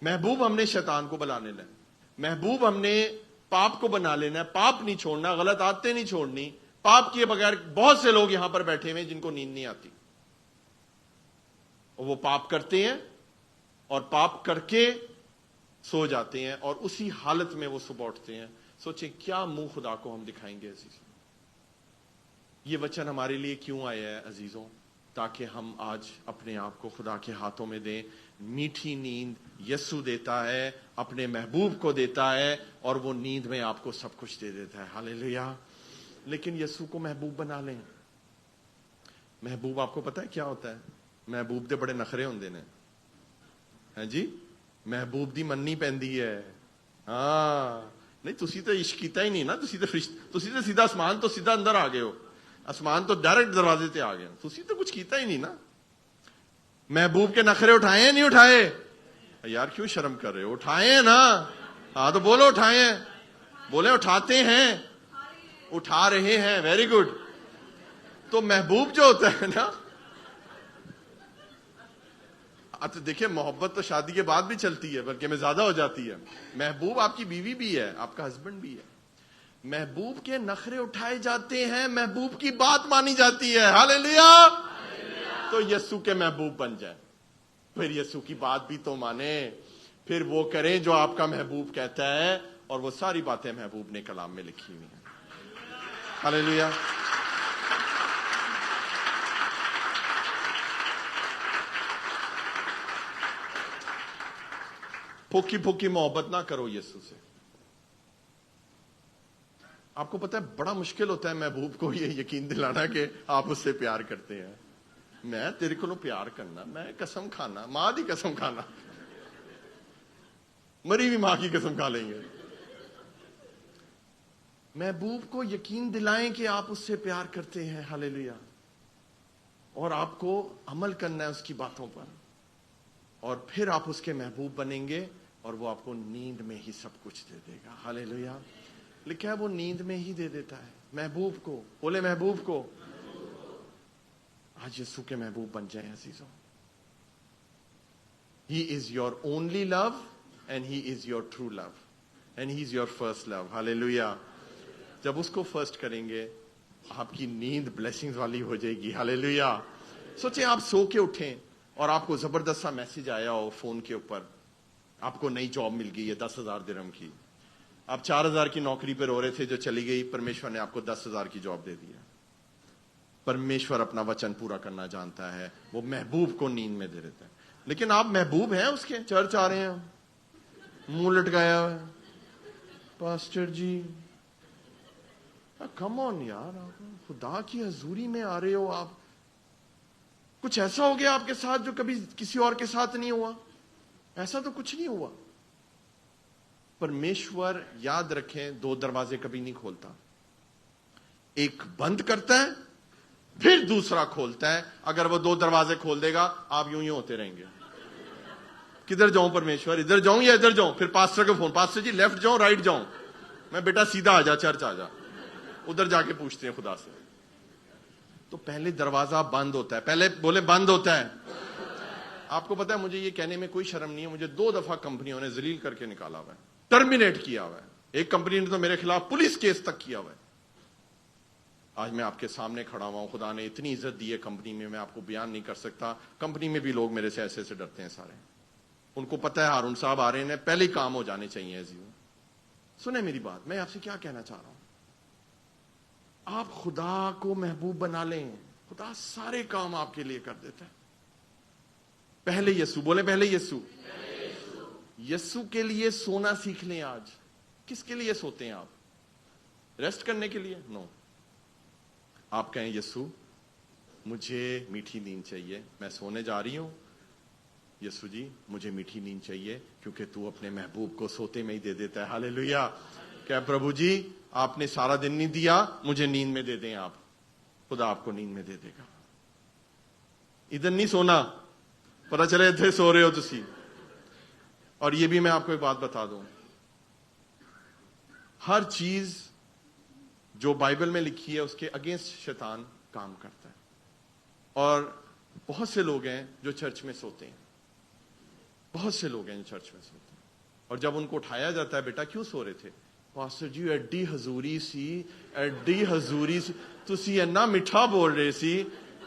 محبوب ہم نے شیطان کو بنا لینا ہے، محبوب ہم نے پاپ کو بنا لینا ہے۔ پاپ نہیں چھوڑنا، غلط عادتیں نہیں چھوڑنی۔ پاپ کیے بغیر بہت سے لوگ یہاں پر بیٹھے ہوئے جن کو نیند نہیں آتی، اور وہ پاپ کرتے ہیں اور پاپ کر کے سو جاتے ہیں، اور اسی حالت میں وہ صبح اٹھتے ہیں۔ سوچیں کیا منہ خدا کو ہم دکھائیں گے عزیزوں؟ یہ وچن ہمارے لیے کیوں آیا ہے عزیزوں؟ تاکہ ہم آج اپنے آپ کو خدا کے ہاتھوں میں دیں۔ میٹھی نیند یسوع دیتا ہے، اپنے محبوب کو دیتا ہے، اور وہ نیند میں آپ کو سب کچھ دے دیتا ہے۔ ہاللیلویا۔ لیکن یسوع کو محبوب بنا لیں۔ محبوب آپ کو پتا ہے کیا ہوتا ہے؟ محبوب دے بڑے نخرے ہوندے نے، ہیں جی؟ محبوب دی مننی پیندی ہے۔ ہاں نہیں، تسی تو عشق کیتا ہی نہیں نا، تسی تو سیدھا آسمان تو سیدھا اندر آ گئے ہو، آسمان تو ڈائریکٹ دروازے تے آ گئے، تسی تو کچھ کیتا ہی نہیں نا۔ محبوب کے نخرے اٹھائے ہیں نہیں اٹھائے؟ یار کیوں شرم کر رہے ہو؟ اٹھائے ہیں نا؟ ہاں تو بولو اٹھائے ہیں، بولے اٹھاتے ہیں، اٹھا رہے ہیں، ویری گڈ۔ تو محبوب جو ہوتا ہے نا، تو دیکھیں محبت تو شادی کے بعد بھی چلتی ہے، بلکہ میں زیادہ ہو جاتی ہے۔ محبوب آپ کی بیوی بھی ہے، آپ کا ہسبینڈ بھی ہے۔ محبوب کے نخرے اٹھائے جاتے ہیں، محبوب کی بات مانی جاتی ہے۔ ہاللیلویا۔ تو یسوع کے محبوب بن جائیں، پھر یسوع کی بات بھی تو مانے، پھر وہ کریں جو آپ کا محبوب کہتا ہے، اور وہ ساری باتیں محبوب نے کلام میں لکھی ہوئی ہیں۔ ہاللیلویا۔ پھوکی پھوکی محبت نہ کرو یسوع سے۔ آپ کو پتا ہے بڑا مشکل ہوتا ہے محبوب کو یہ یقین دلانا کہ آپ اس سے پیار کرتے ہیں۔ میں تیرے کو پیار کرنا، میں قسم کھانا، ماں دی قسم کھانا، مری بھی ماں کی قسم کھا لیں گے۔ محبوب کو یقین دلائیں کہ آپ اس سے پیار کرتے ہیں۔ ہاللیلویا۔ اور آپ کو عمل کرنا ہے اس کی باتوں پر، اور پھر آپ اس کے محبوب بنیں گے، اور وہ آپ کو نیند میں ہی سب کچھ دے دے گا۔ ہاللیلویا۔ لکھا ہے وہ نیند میں ہی دے دیتا ہے محبوب کو۔ بولے محبوب کو۔ آج یسوع کے محبوب بن جائیں عزیزوں۔ He is your only love and he is your true love and he is your first love. ہاللیلویا۔ جب اس کو فرسٹ کریں گے، آپ کی نیند بلیسنگز والی ہو جائے گی۔ ہاللیلویا۔ سوچیں آپ سو کے اٹھیں اور آپ کو زبردست سا میسج آیا ہو فون کے اوپر، آپ کو نئی جاب مل گئی ہے 10,000 درہم کی، آپ 4,000 کی نوکری پہ رو رہے تھے جو چلی گئی، پرمیشور نے آپ کو 10,000 کی جاب دے دیا۔ پرمیشور اپنا وچن پورا کرنا جانتا ہے، وہ محبوب کو نیند میں دے دیتا ہے۔ لیکن آپ محبوب ہیں اس کے، چرچ آ رہے ہیں، منہ لٹکایا ہوا ہے، پاسٹر جی کم آن یار، خدا کی حضوری میں آ رہے ہو آپ، کچھ ایسا ہو گیا آپ کے ساتھ جو کبھی کسی اور کے ساتھ نہیں ہوا؟ ایسا تو کچھ نہیں ہوا۔ پرمیشور یاد رکھیں 2 دروازے کبھی نہیں کھولتا، ایک بند کرتا ہے پھر دوسرا کھولتا ہے۔ اگر وہ 2 دروازے کھول دے گا آپ یوں ہی ہوتے رہیں گے، کدھر جاؤں پرمیشور، ادھر جاؤں یا ادھر جاؤں؟ پھر پاسٹر کو فون، پاسٹر جی لیفٹ جاؤں رائٹ جاؤں؟ میں بیٹا سیدھا آ جا، چرچ آ جا، ادھر جا کے پوچھتے ہیں خدا سے۔ تو پہلے دروازہ بند ہوتا ہے. پہلے بولے بند ہوتا ہے. آپ کو پتا ہے مجھے یہ کہنے میں کوئی شرم نہیں ہے, مجھے 2 دفعہ کمپنیوں نے ذلیل کر کے نکالا ہوا ہے, ٹرمینیٹ کیا ہوا ہے. ایک کمپنی نے تو میرے خلاف پولیس کیس تک کیا ہوا ہے. آج میں آپ کے سامنے کھڑا ہوا ہوں. خدا نے اتنی عزت دی ہے کمپنی میں آپ کو بیان نہیں کر سکتا. کمپنی میں بھی لوگ میرے سے ایسے ڈرتے ہیں سارے. ان کو پتا ہے ہارون صاحب آ رہے ہیں, پہلے ہی کام ہو جانے چاہیے. سنیں میری بات, میں آپ سے کیا کہنا چاہ رہا ہوں. آپ خدا کو محبوب بنا لیں, خدا سارے کام آپ کے لیے کر دیتا ہے. پہلے یسوع, بولیں پہلے یسوع. یسوع کے لیے سونا سیکھ لیں آج. کس کے لیے سوتے ہیں آپ؟ ریسٹ کرنے کے لیے؟ نو. آپ کہیں یسوع مجھے میٹھی نیند چاہیے, میں سونے جا رہی ہوں. یسوع جی مجھے میٹھی نیند چاہیے کیونکہ تو اپنے محبوب کو سوتے میں ہی دے دیتا ہے. ہاللیلویا. کہ پربھو جی آپ نے سارا دن نہیں دیا, مجھے نیند میں دے دیں آپ. خدا آپ کو نیند میں دے دے گا. ادھر نہیں سونا, پتہ چلے ادھر سو رہے ہو تسی. اور یہ بھی میں آپ کو ایک بات بتا دوں, ہر چیز جو بائبل میں لکھی ہے اس کے اگینسٹ شیطان کام کرتا ہے. اور بہت سے لوگ ہیں جو چرچ میں سوتے ہیں, بہت سے لوگ ہیں جو چرچ میں سوتے ہیں, اور جب ان کو اٹھایا جاتا ہے بیٹا کیوں سو رہے تھے, پاسٹر جی ایڈی حضوری سی, ایڈی حضوری سی, تسی اینا میٹھا بول رہے سی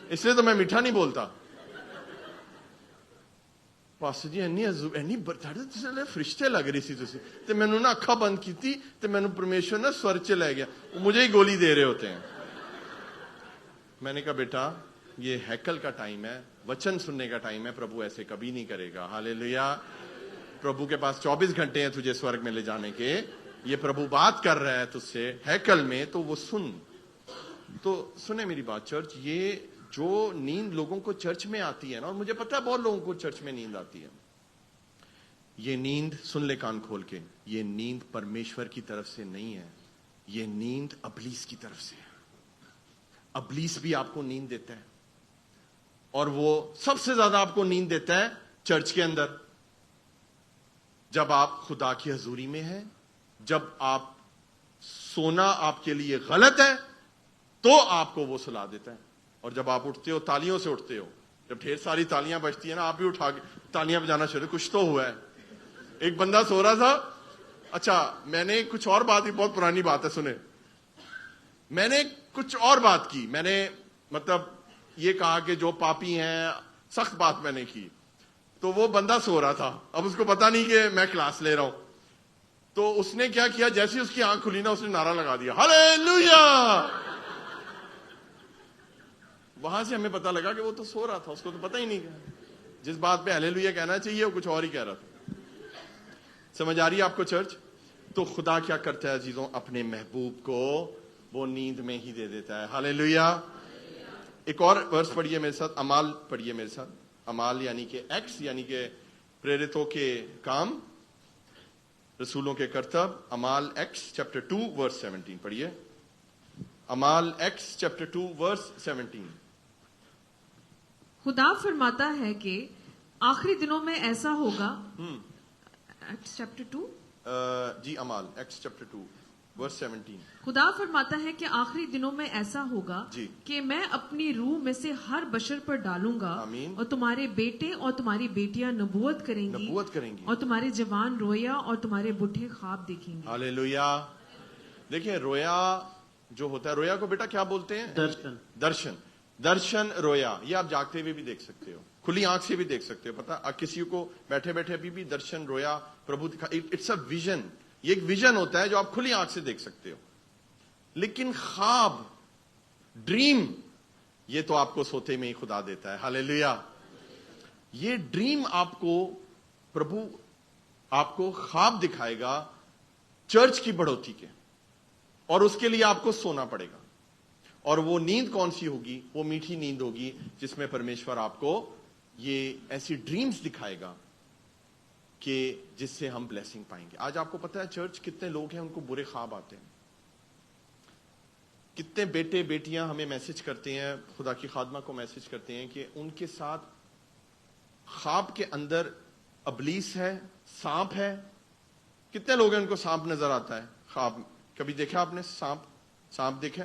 اس لیے تو میں میٹھا نہیں بولتا. پاسٹر جی اینی فرشتے لگ رہی سی تسی, تے میں نے نا اکھا بند کیتی تے میں نے پرمیشور نا سور چ لے گیا, وہ مجھے ہی گولی دے رہے ہوتے ہیں. میں نے کہا بیٹا یہ ہیکل کا ٹائم ہے, وچن سننے کا ٹائم ہے, پربھو ایسے کبھی نہیں کرے گا. ہاللیلویا. پربھو کے پاس 24 گھنٹے ہیں تجھے سورگ میں لے جانے کے. یہ پربھو بات کر رہا ہے تجھ سے ہیکل میں, تو وہ سن. تو سنیں میری بات چرچ, یہ جو نیند لوگوں کو چرچ میں آتی ہے نا, اور مجھے پتا ہے بہت لوگوں کو چرچ میں نیند آتی ہے, یہ نیند سن لے کان کھول کے, یہ نیند پرمیشور کی طرف سے نہیں ہے, یہ نیند ابلیس کی طرف سے ہے. ابلیس بھی آپ کو نیند دیتا ہے, اور وہ سب سے زیادہ آپ کو نیند دیتا ہے چرچ کے اندر. جب آپ خدا کی حضوری میں ہیں, جب آپ سونا آپ کے لیے غلط ہے تو آپ کو وہ سلا دیتا ہے. اور جب آپ اٹھتے ہو تالیوں سے اٹھتے ہو, جب ڈھیر ساری تالیاں بجتی ہیں نا, آپ بھی اٹھا کے تالیاں بجانا شروع. کچھ تو ہوا ہے. ایک بندہ سو رہا تھا, اچھا میں نے کچھ اور بات کی, بہت پرانی بات ہے سنیں, میں نے کچھ اور بات کی. میں نے مطلب یہ کہا کہ جو پاپی ہیں, سخت بات میں نے کی. تو وہ بندہ سو رہا تھا, اب اس کو پتا نہیں کہ میں کلاس لے رہا ہوں. تو اس نے کیا کیا, جیسے اس کی آنکھ کھلی نا, اس نے نعرہ لگا دیا ہاللیلویا. وہاں سے ہمیں پتا لگا کہ وہ تو سو رہا تھا, اس کو تو پتا ہی نہیں. جس بات پہ ہاللیلویا کہنا چاہیے وہ کچھ اور ہی کہہ رہا تھا. سمجھ آ رہی ہے آپ کو چرچ؟ تو خدا کیا کرتا ہے عزیزوں, اپنے محبوب کو وہ نیند میں ہی دے دیتا ہے. ہاللیلویا. ایک اور ورس پڑھیے میرے ساتھ, امال پڑھیے میرے ساتھ. امال یعنی کہ ایکس, یعنی کہ پریرتوں کے کام, رسولوں کے کرتب. امال ایکس چیپٹر 2 ورس 17 پڑھیے. امال ایکس چیپٹر 2 ورس 17. خدا فرماتا ہے کہ آخری دنوں میں ایسا ہوگا. ایکس چیپٹر 2 جی, امال ایکس چیپٹر 2 ورس 17. خدا فرماتا ہے کہ آخری دنوں میں ایسا ہوگا جی. کہ میں اپنی روح میں سے ہر بشر پر ڈالوں گا. آمین. اور تمہارے بیٹے اور تمہاری بیٹیاں نبوت کریں گی, اور تمہارے جوان رویا اور تمہارے بڈھے خواب دیکھیں گے. ہاللیلویا. دیکھیں رویا جو ہوتا ہے, رویا کو بیٹا کیا بولتے ہیں؟ درشن. درشن. درشن رویا, یہ آپ جاگتے ہوئے بھی دیکھ سکتے ہو, کھلی آنکھ سے بھی دیکھ سکتے ہو. پتا کسی کو بیٹھے بیٹھے بھی درشن رویا پربھو دکھا, اٹس اے ویژن. یہ ایک ویژن ہوتا ہے جو آپ کھلی آنکھ سے دیکھ سکتے ہو. لیکن خواب, ڈریم, یہ تو آپ کو سوتے میں ہی خدا دیتا ہے. ہاللیلویا. یہ ڈریم آپ کو پربھو آپ کو خواب دکھائے گا چرچ کی بڑھوتی کے, اور اس کے لیے آپ کو سونا پڑے گا. اور وہ نیند کون سی ہوگی؟ وہ میٹھی نیند ہوگی جس میں پرمیشور آپ کو یہ ایسی ڈریمز دکھائے گا کہ جس سے ہم بلیسنگ پائیں گے. آج آپ کو پتا ہے چرچ کتنے لوگ ہیں ان کو برے خواب آتے ہیں. کتنے بیٹے بیٹیاں ہمیں میسج کرتے ہیں, خدا کی خادمہ کو میسج کرتے ہیں کہ ان کے ساتھ خواب کے اندر ابلیس ہے, سانپ ہے. کتنے لوگ ہیں ان کو سانپ نظر آتا ہے خواب؟ کبھی دیکھا آپ نے سانپ؟ سانپ دیکھا؟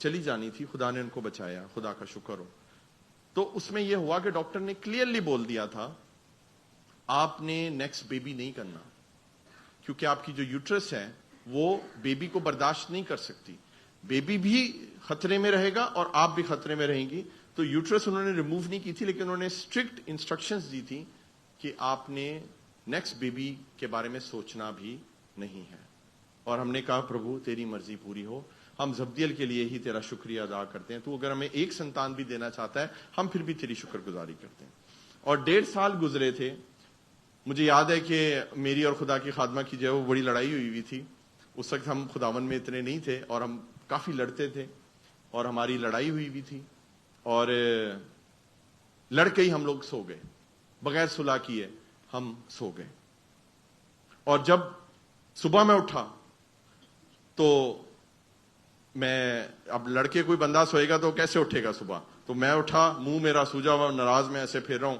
چلی جانی تھی, خدا نے ان کو بچایا, خدا کا شکر ہو. تو اس میں یہ ہوا کہ ڈاکٹر نے کلیئرلی بول دیا تھا آپ نے نیکسٹ بیبی نہیں کرنا, کیونکہ آپ کی جو یوٹرس ہے وہ بیبی کو برداشت نہیں کر سکتی, بیبی بھی خطرے میں رہے گا اور آپ بھی خطرے میں رہیں گی. تو یوٹرس انہوں نے ریموو نہیں کی تھی, لیکن انہوں نے اسٹرکٹ انسٹرکشنز دی تھی کہ آپ نے نیکسٹ بیبی کے بارے میں سوچنا بھی نہیں ہے. اور ہم نے کہا پربھو تیری مرضی پوری ہو, ہم زبدیل کے لیے ہی تیرا شکریہ ادا کرتے ہیں, تو اگر ہمیں ایک سنتان بھی دینا چاہتا ہے ہم پھر بھی تیری شکر گزاری کرتے ہیں. اور 1.5 سال گزرے تھے. مجھے یاد ہے کہ میری اور خدا کی خادمہ کی جو ہے وہ بڑی لڑائی ہوئی تھی. اس وقت ہم خداوند میں اتنے نہیں تھے اور ہم کافی لڑتے تھے, اور ہماری لڑائی ہوئی تھی, اور لڑ کے ہی ہم لوگ سو گئے, بغیر صلح کیے ہم سو گئے. اور جب صبح میں اٹھا تو میں, اب لڑکے کوئی بندہ سوئے گا تو کیسے اٹھے گا صبح, تو میں اٹھا, منہ میرا سوجا ہوا, ناراض میں ایسے پھر رہا ہوں,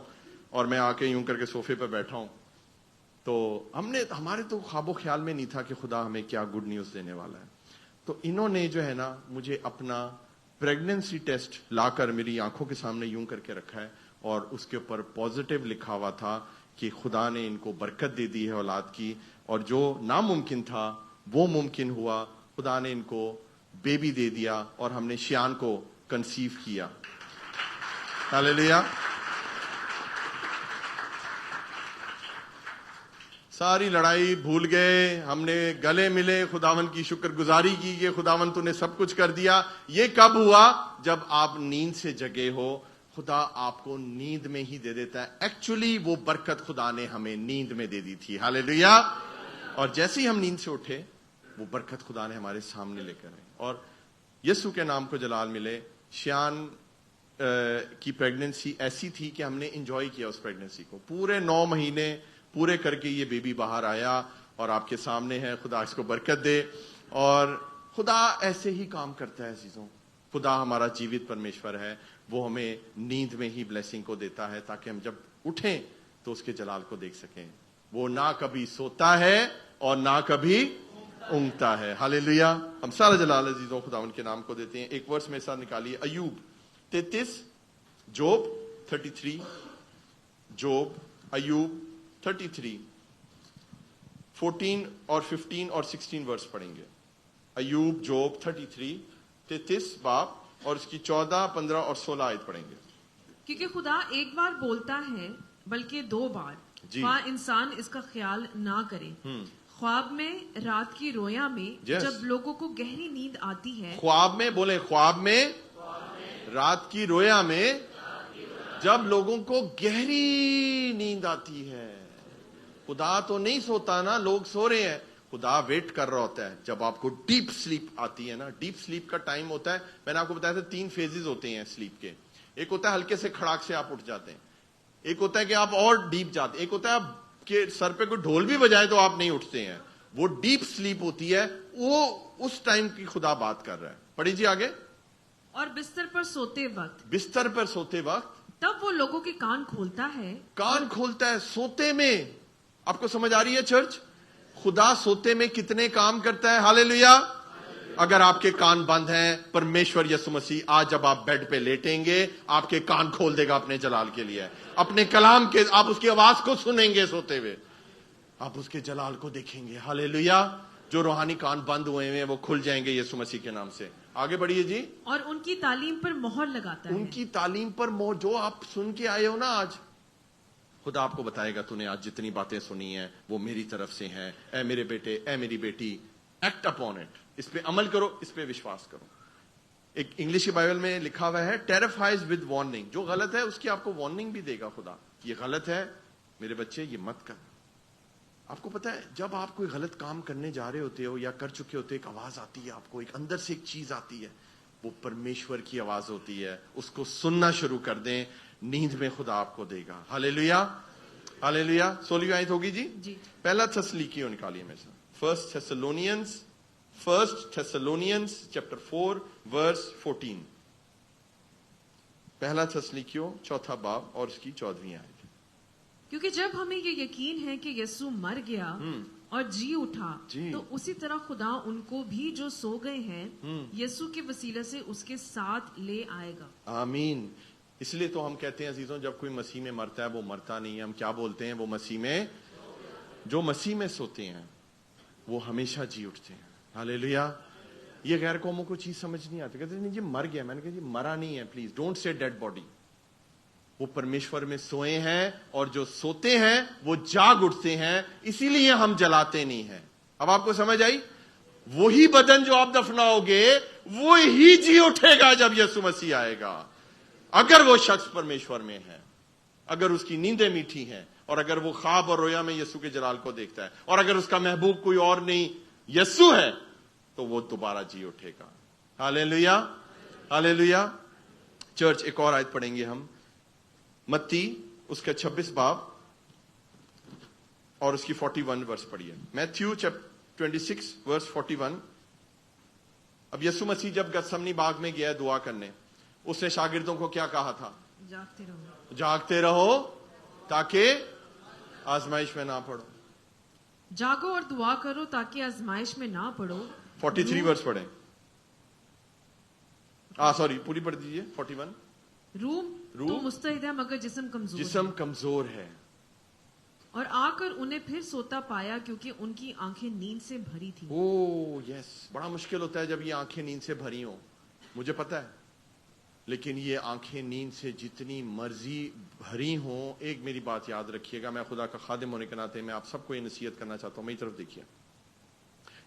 اور میں آ کے یوں کر کے صوفے پہ بیٹھا ہوں. تو ہمارے تو خواب و خیال میں نہیں تھا کہ خدا ہمیں کیا گڈ نیوز دینے والا ہے. تو انہوں نے جو ہے نا مجھے اپنا پریگننسی ٹیسٹ لا کر میری آنکھوں کے سامنے یوں کر کے رکھا ہے, اور اس کے اوپر پازیٹیو لکھا ہوا تھا کہ خدا نے ان کو برکت دے دی ہے اولاد کی, اور جو ناممکن تھا وہ ممکن ہوا, خدا نے ان کو بیبی دے دیا, اور ہم نے شیان کو کنسیو کیا. ہاللیلویا. ساری لڑائی بھول گئے, ہم نے گلے ملے, خداون کی شکر گزاری کی کہ خداون تو نے سب کچھ کر دیا. یہ کب ہوا؟ جب آپ نیند سے جگے ہو. خدا آپ کو نیند میں ہی دے دیتا ہے. ایکچولی وہ برکت خدا نے ہمیں نیند میں دے دی تھی. ہاللیلویا. اور جیسے ہی ہم نیند سے اٹھے وہ برکت خدا نے ہمارے سامنے لے کر آئی, اور یسوع کے نام کو جلال ملے. شیان کی پریگننسی ایسی تھی کہ ہم نے انجوائے کیا اس پریگننسی کو. پورے 9 مہینے پورے کر کے یہ بیبی باہر آیا, اور آپ کے سامنے ہے. خدا اس کو برکت دے. اور خدا ایسے ہی کام کرتا ہے عزیزوں. خدا ہمارا جیوت پرمیشور ہے, وہ ہمیں نیند میں ہی بلیسنگ کو دیتا ہے تاکہ ہم جب اٹھیں تو اس کے جلال کو دیکھ سکیں. وہ نہ کبھی سوتا ہے اور نہ کبھی اونگتا ہے. ہاللیلویا. ہم سارا جلال عزیزوں خدا ان کے نام کو دیتے ہیں. ایک ورس میرے ساتھ نکالیے, ایوب 33, جوب 33, جوب, ایوب 33, 14 اور 15 اور 16 ورس پڑھیں گے. ایوب, جوب 33, 33 باب, اور اس کی 14, 15 اور 16 آیت پڑھیں گے. کیونکہ خدا ایک بار بولتا ہے بلکہ 2 بار, وہاں انسان اس کا خیال نہ کرے. خواب میں, رات کی رویا میں, جب لوگوں کو گہری نیند آتی ہے. خواب میں, بولے خواب میں, رات کی رویا میں, جب لوگوں کو گہری نیند آتی ہے. خدا تو نہیں سوتا نا, لوگ سو رہے ہیں. خدا ویٹ کر رہا ہوتا ہے جب آپ کو ڈیپ سلیپ آتی ہے نا. ڈیپ سلیپ کا ٹائم ہوتا ہے, میں نے آپ کو بتایا تھا 3 فیزز ہوتے ہیں سلیپ کے. ایک ہوتا ہے ہلکے سے کھڑاک سے آپ اٹھ جاتے ہیں, ایک ہوتا ہے کہ آپ اور ڈیپ جاتے ہیں, ایک ہوتا ہے آپ کے سر پہ کوئی ڈھول بھی بجائے تو آپ نہیں اٹھتے ہیں. وہ ڈیپ سلیپ ہوتی ہے, وہ اس ٹائم کی خدا بات کر رہا ہے. پڑھی جی آگے. اور بستر پر سوتے وقت, بستر پر سوتے وقت, تب وہ لوگوں کے کان کھولتا ہے. کان کھولتا ہے سوتے میں. آپ کو سمجھ آ رہی ہے چرچ؟ خدا سوتے میں کتنے کام کرتا ہے. ہاللیلویا. اگر آپ کے کان بند ہیں, پرمیشور یسوع مسیح آج جب آپ بیڈ پہ لیٹیں گے آپ کے کان کھول دے گا اپنے جلال کے لیے, اپنے کلام کے, آپ اس کی آواز کو سنیں گے سوتے ہوئے, آپ اس کے جلال کو دیکھیں گے. ہاللیلویا. جو روحانی کان بند ہوئے ہیں وہ کھل جائیں گے یسوع مسیح کے نام سے. آگے بڑھیے جی. اور ان کی تعلیم پر مہر لگاتا ہے. ان کی تعلیم پر مہر, جو آپ سن کے آئے ہو نا آج, خدا آپ کو بتائے گا تو نے آج جتنی باتیں سنی ہیں وہ میری طرف سے ہیں. اے میرے بیٹے, اے میری بیٹی, ایکٹ اپون اٹ, اس پہ عمل کرو, اس پہ وشواس کرو. ایک انگلش کی بائبل میں لکھا ہوا ہے ٹیریفائز ود وارننگ. جو غلط ہے اس کی آپ کو وارننگ بھی دے گا خدا. یہ غلط ہے میرے بچے, یہ مت کر. آپ کو پتا ہے جب آپ کوئی غلط کام کرنے جا رہے ہوتے ہو یا کر چکے ہوتے, ایک آواز آتی ہے آپ کو, ایک اندر سے ایک چیز آتی ہے, وہ پرمیشور کی آواز ہوتی ہے. اس کو سننا شروع کر دیں, نیند میں خدا آپ کو دے گا. ہاللیلویا. ہاللیلویا. 16 آیت ہوگی جی. پہلا تسلیکیو نکالیے میں سے. فرسٹ تھیسالونینس چیپٹر 4 ورس 14. پہلا تسلیکیو 4 باب اور اس کی 14 آیت. کیونکہ جب ہمیں یہ یقین ہے کہ یسوع مر گیا اور جی اٹھا تو اسی طرح خدا ان کو بھی جو سو گئے ہیں یسوع کے وسیلے سے اس کے ساتھ لے آئے گا. آمین. اس لیے تو ہم کہتے ہیں عزیزوں، جب کوئی مسیح میں مرتا ہے وہ مرتا نہیں ہے. ہم کیا بولتے ہیں؟ وہ مسیح میں، جو مسیح میں سوتے ہیں وہ ہمیشہ جی اٹھتے ہیں. ہاللیلویا. یہ غیر قوموں کو چیز سمجھ نہیں آتی، کہتے ہیں نہیں جی مر گیا. میں نے کہا جی مرا نہیں ہے، please don't say dead body. وہ پرمیشور میں سوئے ہیں، اور جو سوتے ہیں وہ جاگ اٹھتے ہیں، اسی لیے ہم جلاتے نہیں ہیں. اب آپ کو سمجھ آئی؟ وہی بدن جو آپ دفناؤ گے وہی جی اٹھے گا جب یسوع مسیح آئے گا. اگر وہ شخص پرمیشور میں ہے، اگر اس کی نیندیں میٹھی ہیں، اور اگر وہ خواب اور رویا میں یسوع کے جلال کو دیکھتا ہے، اور اگر اس کا محبوب کوئی اور نہیں یسوع ہے، تو وہ دوبارہ جی اٹھے گا. ہاللیلویا. ہاللیلویا. چرچ ایک اور آیت پڑھیں گے ہم، متی اس کا 26 باب اور اس کی 41 ورس پڑھیے. میتھیو 26 ورس 41. اب یسوع مسیح جب گتسمنی باغ میں گیا دعا کرنے، اس نے شاگردوں کو کیا کہا تھا؟ جاگتے رہو، جاگتے رہو تاکہ آزمائش میں نہ پڑو. جاگو اور دعا کرو تاکہ آزمائش میں نہ پڑو. 43 ورس پڑھیں. سوری پوری پڑھ دیجیے. 41. روح تو مستعد ہے مگر جسم کمزور ہے. اور آ کر انہیں پھر سوتا پایا کیونکہ ان کی آنکھیں نیند سے بھری تھی. یس. بڑا مشکل ہوتا ہے جب یہ آنکھیں نیند سے بھری ہوں، مجھے پتا ہے. لیکن یہ آنکھیں نیند سے جتنی مرضی بھری ہوں، ایک میری بات یاد رکھیے گا. میں خدا کا خادم ہونے کے ناطے میں آپ سب کو یہ نصیحت کرنا چاہتا ہوں. میری طرف دیکھیے.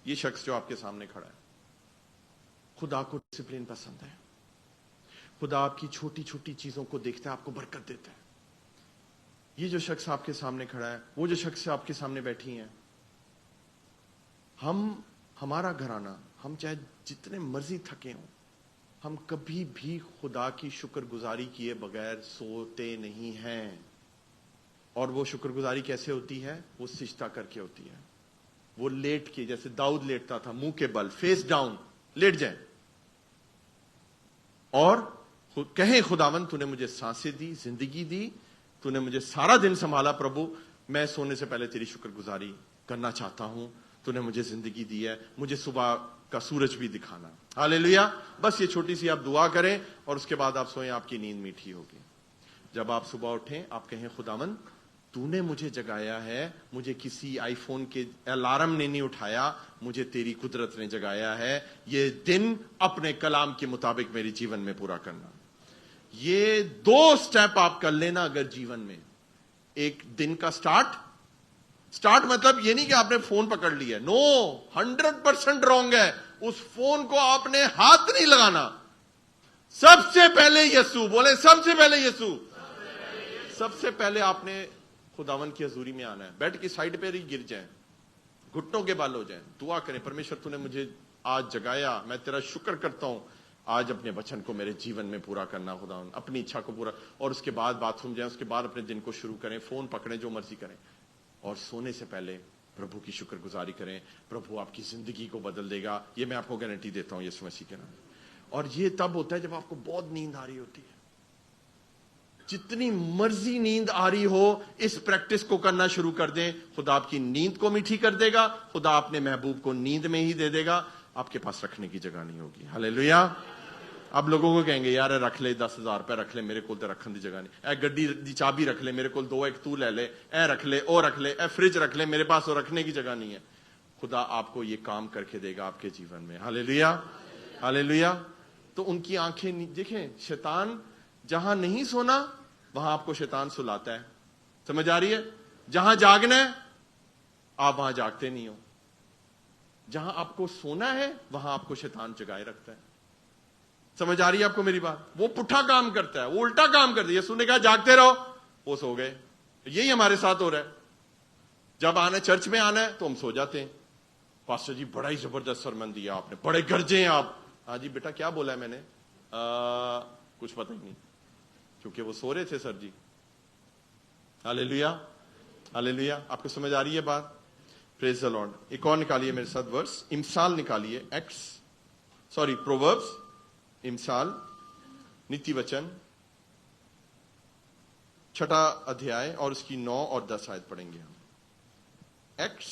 یہ شخص جو آپ کے سامنے کھڑا ہے، خدا کو ڈسپلن پسند ہے. خدا آپ کی چھوٹی چھوٹی چیزوں کو دیکھتا ہے، آپ کو برکت دیتا ہے. یہ جو شخص آپ کے سامنے کھڑا ہے، وہ جو شخص آپ کے سامنے بیٹھی ہیں، ہمارا گھرانہ، ہم چاہے جتنے مرضی تھکے ہوں، ہم کبھی بھی خدا کی شکر گزاری کیے بغیر سوتے نہیں ہیں. اور وہ شکر گزاری کیسے ہوتی ہے؟ وہ سجدہ کر کے ہوتی ہے. وہ لیٹ کے، جیسے داؤد لیٹتا تھا منہ کے بل، فیس ڈاؤن لیٹ جائیں اور کہیں خداوند تو نے مجھے سانسیں دی، زندگی دی، تو نے مجھے سارا دن سنبھالا. پربھو میں سونے سے پہلے تیری شکر گزاری کرنا چاہتا ہوں. تو نے مجھے زندگی دی ہے، مجھے صبح کا سورج بھی دکھانا. ہاللیلویا. بس یہ چھوٹی سی آپ دعا کریں اور اس کے بعد آپ سوئیں، آپ کی نیند میٹھی ہوگی. جب آپ صبح اٹھیں آپ کہیں خداوند تو نے مجھے جگایا ہے، مجھے کسی آئی فون کے الارم نے نہیں اٹھایا، مجھے تیری قدرت نے جگایا ہے. یہ دن اپنے کلام کے مطابق میری جیون میں پورا کرنا. یہ 2 سٹیپ آپ کر لینا اگر جیون میں. ایک دن کا سٹارٹ مطلب یہ نہیں کہ آپ نے فون پکڑ لیا. نو، 100% رونگ ہے. اس فون کو آپ نے ہاتھ نہیں لگانا. سب سے پہلے یسوع بولے، سب سے پہلے یسوع. سب سے پہلے آپ نے خداون کی حضوری میں آنا ہے. بیڈ کی سائڈ پہ ہی گر جائیں، گھٹنوں کے بال ہو جائیں، دعا کریں، پرمیشور تو نے مجھے آج جگایا، میں تیرا شکر کرتا ہوں. آج اپنے وچن کو میرے جیون میں پورا کرنا خداوند، اپنی اچھا کو پورا. اور اس کے بعد باتھ روم جائیں، اس کے بعد اپنے دن کو شروع کریں، فون پکڑیں، جو مرضی کریں. اور سونے سے پہلے پربھو کی شکر گزاری کریں. پربھو آپ کی زندگی کو بدل دے گا، یہ میں آپ کو گارنٹی دیتا ہوں یسوع مسیح کے نام. اور یہ تب ہوتا ہے جب آپ کو بہت نیند آ رہی ہوتی ہے. جتنی مرضی نیند آ رہی ہو، اس پریکٹس کو کرنا شروع کر دیں. خدا آپ کی نیند کو میٹھی کر دے گا. خدا اپنے محبوب کو نیند میں ہی دے دے گا. آپ کے پاس رکھنے کی جگہ نہیں ہوگی. ہاللیلویا. اب لوگوں کو کہیں گے یار رکھ لے 10,000 روپے رکھ لے، میرے کو تو رکھنے کی جگہ نہیں. اے گڈی دی چابی رکھ لے میرے کو 2، ایک تو لے لے. اے رکھ لے، او رکھ لے. اے فریج رکھ لے، میرے پاس تو رکھنے کی جگہ نہیں ہے. خدا آپ کو یہ کام کر کے دے گا آپ کے جیون میں. ہاللیلویا. ہاللیلویا. تو ان کی آنکھیں دیکھیں، شیطان جہاں نہیں سونا وہاں آپ کو شیطان سلاتا ہے. سمجھ آ رہی ہے؟ جہاں جاگنا ہے آپ وہاں جاگتے نہیں ہو. جہاں آپ کو سونا ہے وہاں آپ کو شیطان جگائے رکھتا ہے. سمجھ آ رہی ہے آپ کو میری بات؟ وہ پٹھا کام کرتا ہے، وہ الٹا کام کرتا ہے. یسوع نے کہا جاگتے رہو، وہ سو گئے. یہی ہمارے ساتھ ہو رہا ہے. جب آنا چرچ میں آنا ہے تو ہم سو جاتے ہیں. پاسٹر جی بڑا ہی زبردست سرمن دیا آپ نے، بڑے گرجے ہیں آپ. ہاں جی بیٹا کیا بولا ہے میں نے؟ کچھ پتہ ہی نہیں، کیونکہ وہ سو رہے تھے سر جی. ہاللیلویا. ہاللیلویا. آپ کو سمجھ آ رہی ہے بات؟ پریز دی لارڈ. ایک اور نکالیے میرے ساتھ ورس، امثال نکالیے. پرووربس، امثال، نیتی وچن 6 ادھیائے اور اس کی 9 اور 10 آیت پڑھیں گے ہم. Acts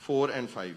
4 and 5।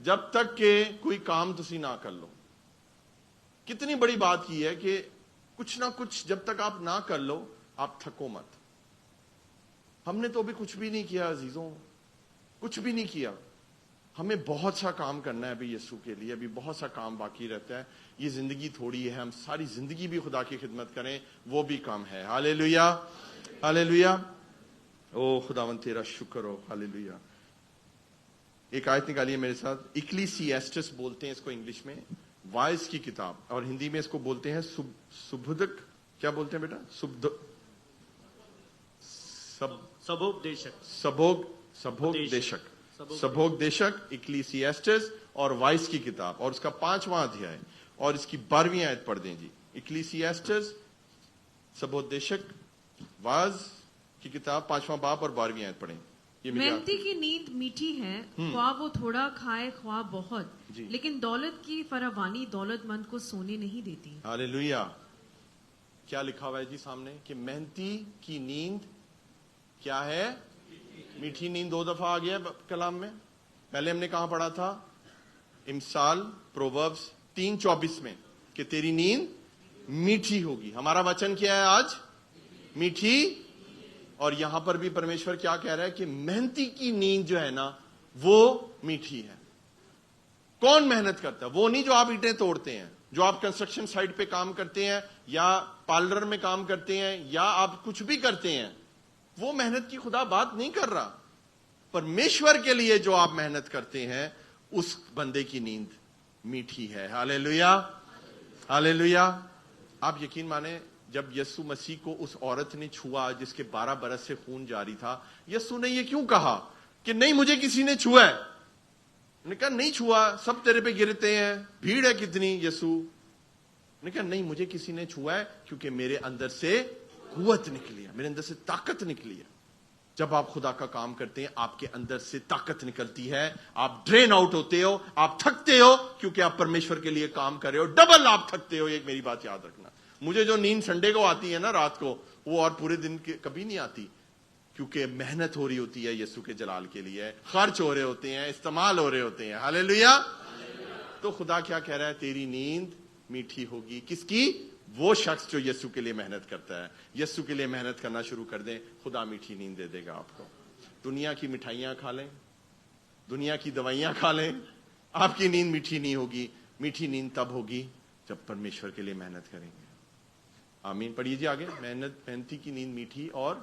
جب تک کہ کوئی کام تسی نہ کر لو. کتنی بڑی بات کی ہے کہ کچھ نہ کچھ جب تک آپ نہ کر لو آپ تھکو مت. ہم نے تو ابھی کچھ بھی نہیں کیا عزیزوں, کچھ بھی نہیں کیا. ہمیں بہت سا کام کرنا ہے ابھی یسوع کے لیے, ابھی بہت سا کام باقی رہتا ہے. یہ زندگی تھوڑی ہے, ہم ساری زندگی بھی خدا کی خدمت کریں وہ بھی کام ہے. ہاللیلویا, ہاللیلویا. او خداوند تیرا شکر ہو, ہاللیلویا. ایک آیت نکالیے میرے ساتھ. اکلیسیاسٹس بولتے ہیں اس کو انگلش میں, وائز کی کتاب, اور ہندی میں اس کو بولتے ہیں سبودک. کیا بولتے ہیں بیٹا؟ سبوگ دیشک, اکلیسیاسٹس اور وائس کی کتاب, اور اس کا 5واں ادھیائے اور اس کی 12ویں آیت پڑھ دیں جی. اکلیسیاسٹس, سبوگ دیشک, وائس کی کتاب 5واں باب اور 12ویں آیت پڑھیں. محنتی کی نیند میٹھی ہے, خواہ وہ تھوڑا کھائے خواہ بہت, لیکن دولت کی فراوانی دولت مند کو سونے نہیں دیتی. ہاللیلویا. کیا لکھا ہوا ہے جی سامنے کہ محنتی کی نیند کیا ہے؟ میٹھی نیند. 2 دفعہ آ گیا کلام میں. پہلے ہم نے کہاں پڑھا تھا؟ امثال پرووربس 3:24 میں کہ تیری نیند میٹھی ہوگی. ہمارا وچن کیا ہے آج؟ میٹھی. اور یہاں پر بھی پرمیشور کیا کہہ رہا ہے کہ محنتی کی نیند جو ہے نا وہ میٹھی ہے. کون محنت کرتا ہے؟ وہ نہیں جو آپ اینٹیں توڑتے ہیں, جو آپ کنسٹرکشن سائٹ پہ کام کرتے ہیں یا پارلر میں کام کرتے ہیں یا آپ کچھ بھی کرتے ہیں. وہ محنت کی خدا بات نہیں کر رہا. پرمیشور کے لیے جو آپ محنت کرتے ہیں اس بندے کی نیند میٹھی ہے. ہاللیلویا, ہاللیلویا. آپ یقین مانیں جب یسوع مسیح کو اس عورت نے چھوا جس کے 12 برس سے خون جاری تھا, یسوع نے یہ کیوں کہا کہ نہیں مجھے کسی نے چھوا ہے؟ نے کہا نہیں چھوا, سب تیرے پہ گرتے ہیں, بھیڑ ہے کتنی. یسوع نے کہا نہیں مجھے کسی نے چھوا ہے کیونکہ میرے اندر سے قوت نکلی ہے, میرے اندر سے طاقت نکلی ہے. جب آپ خدا کا کام کرتے ہیں آپ کے اندر سے طاقت نکلتی ہے, آپ ڈرین آؤٹ ہوتے ہو, آپ تھکتے ہو کیونکہ آپ پرمیشور کے لیے کام کر رہے ہو. ڈبل آپ تھکتے ہو. ایک میری بات یاد رکھنا, مجھے جو نیند سنڈے کو آتی ہے نا رات کو, وہ اور پورے دن کبھی نہیں آتی, کیونکہ محنت ہو رہی ہوتی ہے یسوع کے جلال کے لیے, خرچ ہو رہے ہوتے ہیں, استعمال ہو رہے ہوتے ہیں. ہاللیلویا. تو خدا کیا کہہ رہا ہے؟ تیری نیند میٹھی ہوگی. کس کی؟ وہ شخص جو یسوع کے لیے محنت کرتا ہے. یسوع کے لیے محنت کرنا شروع کر دیں, خدا میٹھی نیند دے دے گا آپ کو. دنیا کی مٹھائیاں کھا لیں, دنیا کی دوائیاں کھا لیں, آپ کی نیند میٹھی نہیں ہوگی. میٹھی نیند تب ہوگی جب پرمیشور کے لیے محنت کریں گے. آمین. پڑھیے جی آگے. محنتی کی نیند میٹھی اور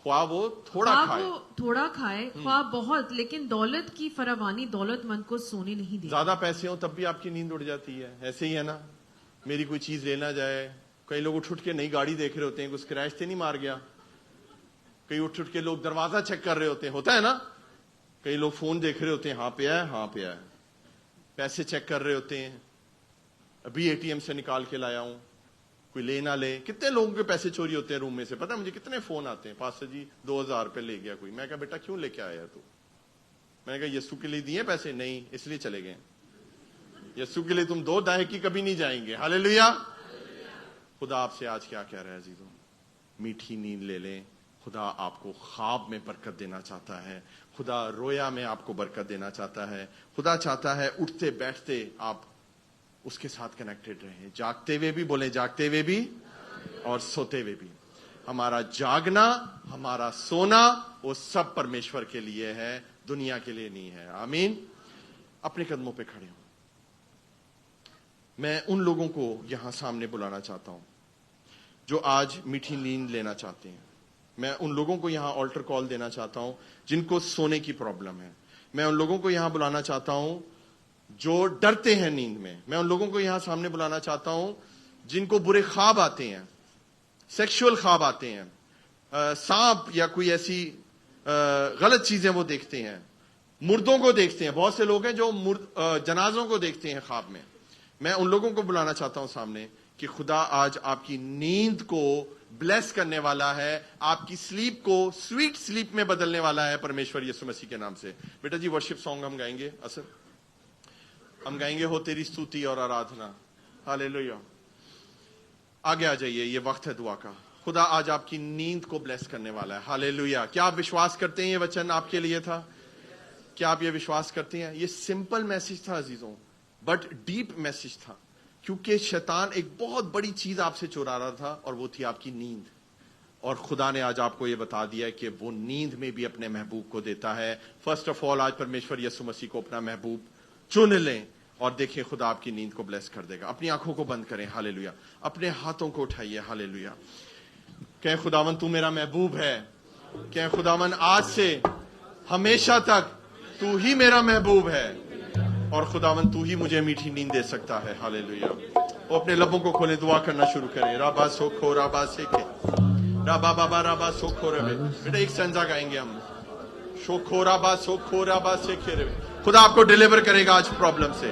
خواہ وہ تھوڑا کھائے خواہ بہت, لیکن دولت کی فراوانی دولت مند کو سونے نہیں دیتی. زیادہ پیسے ہوں تب بھی آپ کی نیند اڑ جاتی ہے. ایسے ہی ہے نا, میری کوئی چیز لینا جائے, کئی لوگ اٹھ کے نئی گاڑی دیکھ رہے ہوتے ہیں, کچھ کرائش سے نہیں مار گیا. کئی اٹھ کے لوگ دروازہ چیک کر رہے ہوتے ہیں, ہوتا ہے نا. کئی لوگ فون دیکھ رہے ہوتے ہیں, ہاں پہ ہے, ہاں پہ ہے. پیسے چیک کر رہے ہوتے ہیں, ابھی ATM سے نکال کے لایا ہوں, کوئی لے نہ لے. کتنے لوگوں کے پیسے چوری ہوتے ہیں روم میں سے, پتہ مجھے کتنے فون آتے ہیں, پاسٹر جی 2000 روپے لے گیا کوئی. میں کہا بیٹا کیوں لے کے آیا تو؟ میں نے کہا یسوع کے لیے دیے پیسے؟ نہیں, اس لیے چلے گئے. یسوع کے لیے تم 2 دہائے کبھی نہیں جائیں گے. ہاللیلویا. خدا آپ سے آج کیا کہہ رہا ہے عزیزوں؟ میٹھی نیند لے لیں. خدا آپ کو خواب میں برکت دینا چاہتا ہے. خدا رویا میں آپ کو برکت دینا چاہتا ہے. خدا چاہتا ہے اٹھتے بیٹھتے آپ اس کے ساتھ کنیکٹڈ رہیں, جاگتے ہوئے بھی, بولیں جاگتے ہوئے بھی اور سوتے ہوئے بھی. ہمارا جاگنا, ہمارا سونا وہ سب پرمیشور کے لیے ہے, دنیا کے لیے نہیں ہے. آمین. اپنے قدموں پہ کھڑے ہوں. میں ان لوگوں کو یہاں سامنے بلانا چاہتا ہوں جو آج میٹھی نیند لینا چاہتے ہیں. میں ان لوگوں کو یہاں آلٹر کال دینا چاہتا ہوں جن کو سونے کی پرابلم ہے. میں ان لوگوں کو یہاں بلانا چاہتا ہوں جو ڈرتے ہیں نیند میں. میں ان لوگوں کو یہاں سامنے بلانا چاہتا ہوں جن کو برے خواب آتے ہیں, سیکشول خواب آتے ہیں, سانپ یا کوئی ایسی غلط چیزیں وہ دیکھتے ہیں, مردوں کو دیکھتے ہیں. بہت سے لوگ ہیں جو جنازوں کو دیکھتے ہیں خواب میں. میں ان لوگوں کو بلانا چاہتا ہوں سامنے کہ خدا آج آپ کی نیند کو بلیس کرنے والا ہے, آپ کی سلیپ کو سویٹ سلیپ میں بدلنے والا ہے پرمیشور یسوع مسیح کے نام سے. بیٹا جی ورشپ سانگ ہم گائیں گے, اصل ہم گائیں گے ہو تیری ستوتی اور آرادھنا. ہاللیلویا. آگے آ جائیے, یہ وقت ہے دعا کا. خدا آج آپ کی نیند کو بلیس کرنے والا ہے. ہاللیلویا. کیا آپ وشواس کرتے ہیں یہ وچن آپ کے لیے تھا؟ کیا آپ یہ وشواس کرتے ہیں؟ یہ سمپل میسج تھا عزیزوں، بٹ ڈیپ میسج تھا، کیونکہ شیطان ایک بہت بڑی چیز آپ سے چورا رہا تھا، اور وہ تھی آپ کی نیند. اور خدا نے آج آپ کو یہ بتا دیا ہے کہ وہ نیند میں بھی اپنے محبوب کو دیتا ہے. فرسٹ آف آل آج پرمیشور یسوع مسیح کو اپنا محبوب چن لیں اور دیکھیں خدا آپ کی نیند کو بلیس کر دے گا. اپنی آنکھوں کو بند کریں، ہاللیلویا. اپنے ہاتھوں کو اٹھائیے، ہاللیلویا. کہ خداون تو میرا محبوب ہے، کہ خداون آج سے ہمیشہ تک تو ہی میرا محبوب ہے، اور خداون تو ہی مجھے میٹھی نیند دے سکتا ہے. ہاللیلویا. وہ اپنے لبوں کو کھولیں، دعا کرنا شروع کریں. رابا سوکھو رابا سیکھے رابا بابا رابا سوکھو ربے. بیٹا ایک سنزا گائیں گے ہم. شوکھو رابا سوکھو رابا سیکھے ربے. خدا آپ کو ڈیلیور کرے گا آج پرابلم سے،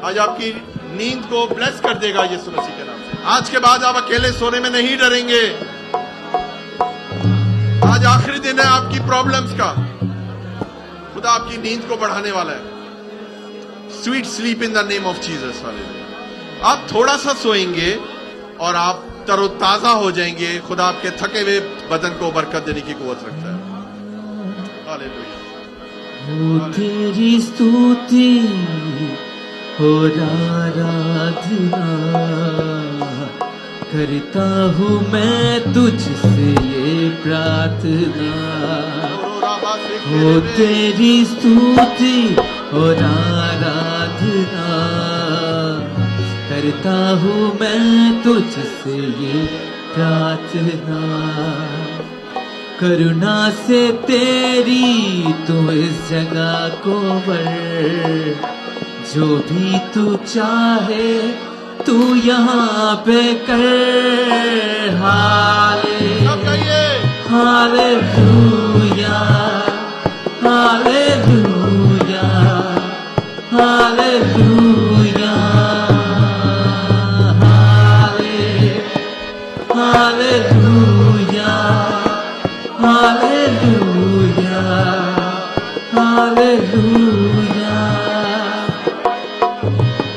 آج آپ کی نیند کو بلیس کر دے گا یسوع مسیح کے نام سے. آج کے بعد آپ اکیلے سونے میں نہیں ڈریں گے. آج آخری دن ہے آپ کی پرابلمز کا. خدا آپ کی نیند کو بڑھانے والا ہے. Sweet sleep in the name of Jesus. آپ تھوڑا سا سوئیں گے اور آپ تر و تازہ ہو جائیں گے. خدا آپ کے تھکے ہوئے بدن کو برکت دینے کی قوت رکھتا ہے. ہاللیلویا. تیری ستوتی اور آرادھنا کرتا ہوں میں تجھ سے یہ پرارتھنا. ہو تیری ستوتی اور آرادھنا کرتا ہوں میں تجھ سے یہ پرارتھنا. کرونا سے تیری تو اس جگہ کو بڑھ، جو بھی تو چاہے تو یہاں پہ کر. ہاللیلویا ہاللیلویا ہاللیلویا ہاللیلویا ہاللیلویا ہاللیلویا.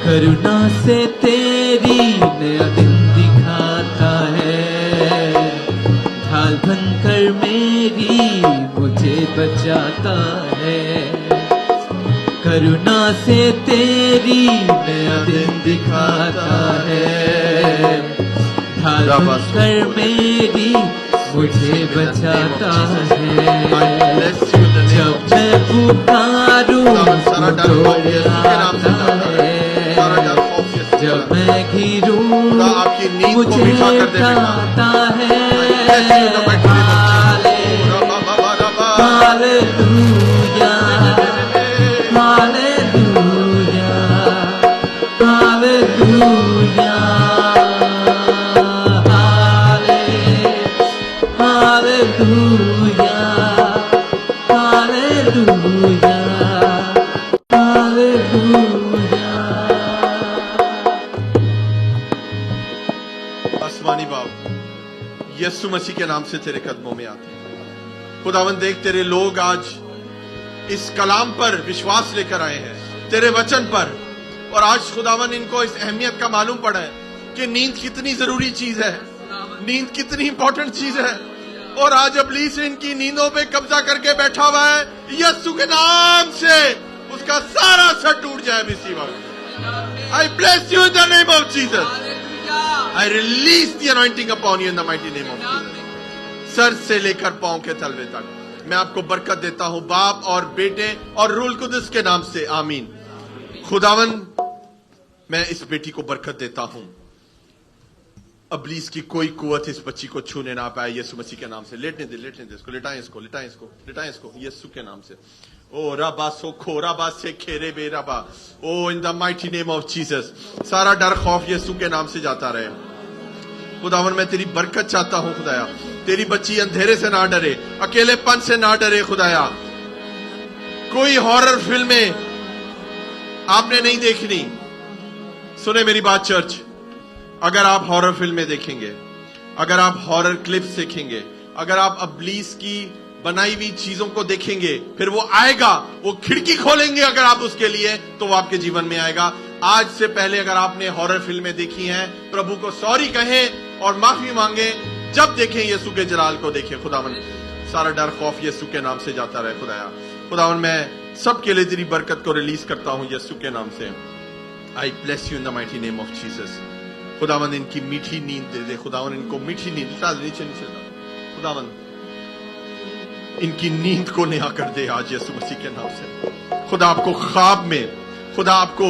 کرونا سے تیری نیا دن دکھاتا ہے، ڈھال بن کر میری مجھے بچاتا ہے. کرونا سے تیری نیا دن دکھاتا ہے، ڈھال بن کر میری مجھے بچاتا ہے. جب میں پکاروں تو آتا ہے، جب میں گروں مجھے اٹھاتا ہے. ہاللیلویا ہاللیلویا ہاللیلویا ہاللیلویا ہاللیلویا ہاللیلویا. آسمانی باپ یسوع مسیح کے نام سے تیرے قدموں میں آتے ہیں. خداوند دیکھ تیرے لوگ آج اس کلام پر وشواس لے کر آئے ہیں، تیرے وچن پر، اور آج خداوند ان کو اس اہمیت کا معلوم پڑا ہے کہ نیند کتنی ضروری چیز ہے، نیند کتنی امپورٹنٹ چیز ہے. اور آج ابلیس ان کی نیندوں پہ قبضہ کر کے بیٹھا ہوا ہے. یسوع کے نام سے اس کا سارا اثر ٹوٹ جائے اسی وقت. I bless you in the name of Jesus. I release the anointing upon you in the mighty name of Jesus. سر سے لے کر پاؤں کے تلوے تک میں آپ کو برکت دیتا ہوں باپ اور بیٹے اور روح القدس کے نام سے، آمین. خداون میں اس بیٹی کو برکت دیتا ہوں، ابلیس کی کوئی قوت اس بچی کو چھونے نہ پائے یسوع مسیح کے نام سے. لیٹنے دے اس کو، لٹائیں اس کو یسوع کے نام سے. او رابا سوکھو رابا سے کھیرے بے رابا. او in the mighty name of Jesus. سارا ڈر خوف یسوع کے نام سے جاتا رہے. خداون میں تیری برکت چاہتا ہوں خدایا. تیری بچی اندھیرے سے نہ ڈرے، اکیلے پن سے نہ ڈرے خدایا. کوئی ہارر فلمیں آپ نے نہیں دیکھنی. سنیں میری بات چرچ، اگر آپ ہارر فلمیں دیکھیں گے، اگر آپ ہارر کلپس دیکھیں گے، اگر آپ ابلیس کی بنائی ہوئی چیزوں کو دیکھیں گے، پھر وہ آئے گا، وہ کھڑکی کھولیں گے اگر آپ اس کے لیے، تو وہ آپ کے جیون میں آئے گا. آج سے پہلے اگر آپ نے ہارر فلمیں دیکھی ہیں، پربھو کو سوری کہیں اور معافی مانگیں. جب دیکھیں یسوع کے جلال کو دیکھیں. خداون سارا ڈر خوف یسوع کے نام سے جاتا رہے خدایا. خداون میں سب کے لیے تیری برکت کو ریلیز کرتا ہوں یسوع کے نام سے. I bless you in the mighty name of Jesus. خداوند ان کی میٹھی نیند دے دے. خداوند ان کو میٹھی نیند, نیچے خداوند ان کی نیند کو نیا کر دے آج یسوع مسیح کے نام سے. خدا آپ کو خواب میں, خدا آپ کو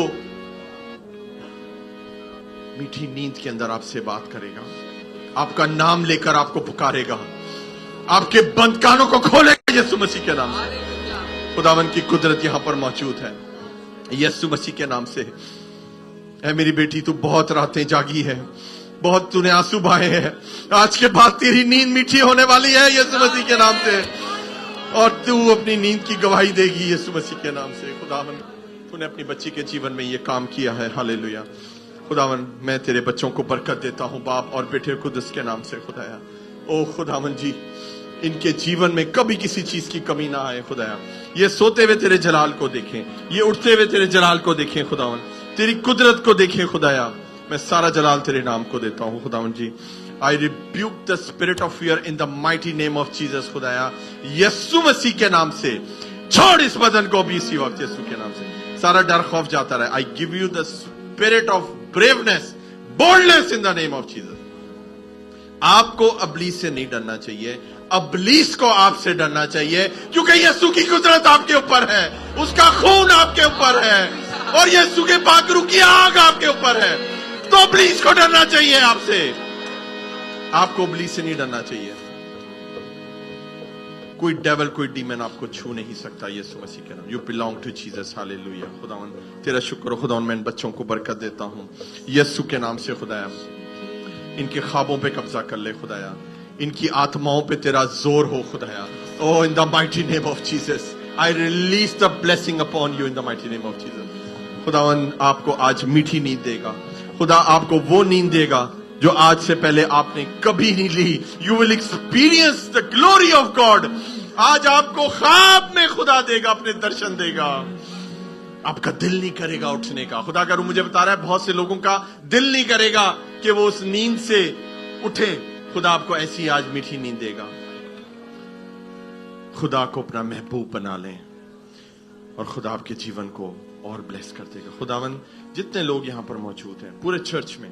میٹھی نیند کے اندر آپ سے بات کرے گا, آپ کا نام لے کر آپ کو پکارے گا, آپ کے بند کانوں کو کھولے گا یسوع مسیح کے نام سے. خداوند کی قدرت یہاں پر موجود ہے یسوع مسیح کے نام سے. اے میری بیٹی, تو بہت راتیں جاگی ہے, بہت تو نے آنسو بہائے ہیں. آج کے بعد تیری نیند میٹھی ہونے والی ہے یسوع مسیح کے نام سے, اور تو اپنی نیند کی گواہی دے گی یسوع مسیح کے نام سے. خداوند تو نے اپنی بچی کے جیون میں یہ کام کیا ہے. ہاللیلویا. خداوند میں تیرے بچوں کو برکت دیتا ہوں باپ اور بیٹے قدس کے نام سے. خدایا او خداوند جی, ان کے جیون میں کبھی کسی چیز کی کمی نہ آئے. خدایا یہ سوتے ہوئے تیرے جلال کو دیکھیں, یہ اٹھتے ہوئے تیرے جلال کو دیکھیں. خداوند تیری قدرت کو دیکھیں. خدایا میں سارا جلال تیرے نام کو دیتا ہوں. خداوند جی, I rebuke the spirit of fear in the mighty name of Jesus. خدایا یسوع مسیح کے نام سے چھوڑ اس بدن کو بھی اسی وقت یسوع کے نام سے. سارا ڈر خوف جاتا رہے. I give you the spirit of braveness, boldness in the name of Jesus. آپ کو ابلیس سے نہیں ڈرنا چاہیے, ابلیس کو آپ سے ڈرنا چاہیے, کیونکہ یسوع کی قدرت آپ کے اوپر ہے, اس کا خون آپ کے اوپر ہے, اور یسوع کے پاک روح کی آگ آپ کے اوپر ہے. تو ابلیس کو ڈرنا چاہیے آپ سے, آپ کو ابلیس سے نہیں ڈرنا چاہیے. کوئی ڈیول, کوئی ڈیمن آپ کو چھو نہیں سکتا یسوع مسیح کے نام. You belong to Jesus. ہاللیلویا. خداوند تیرا شکر ہو. خداوند میں ان بچوں کو برکت دیتا ہوں یسوع کے نام سے. خدایا ان کے خوابوں پہ قبضہ کر لے. خدایا ان کی آتماؤں پہ تیرا زور ہو. خدایا او in the mighty name of Jesus I release the blessing upon you in the mighty name of Jesus. خداوند آپ کو آج میٹھی نیند دے گا. خدا آپ کو وہ نیند دے گا جو آج سے پہلے آپ نے کبھی نہیں لی. You will experience the glory of God. آج آپ کو خواب میں خدا دے گا, اپنے درشن دے گا. آپ کا دل نہیں کرے گا اٹھنے کا. خدا کا روح مجھے بتا رہا ہے بہت سے لوگوں کا دل نہیں کرے گا کہ وہ اس نیند سے اٹھے. خدا آپ کو ایسی آج میٹھی نیند دے گا. خدا کو اپنا محبوب بنا لیں اور خدا آپ کے جیون کو اور بلیس کر دے گا. خداوند جتنے لوگ یہاں پر موجود ہیں پورے چرچ میں,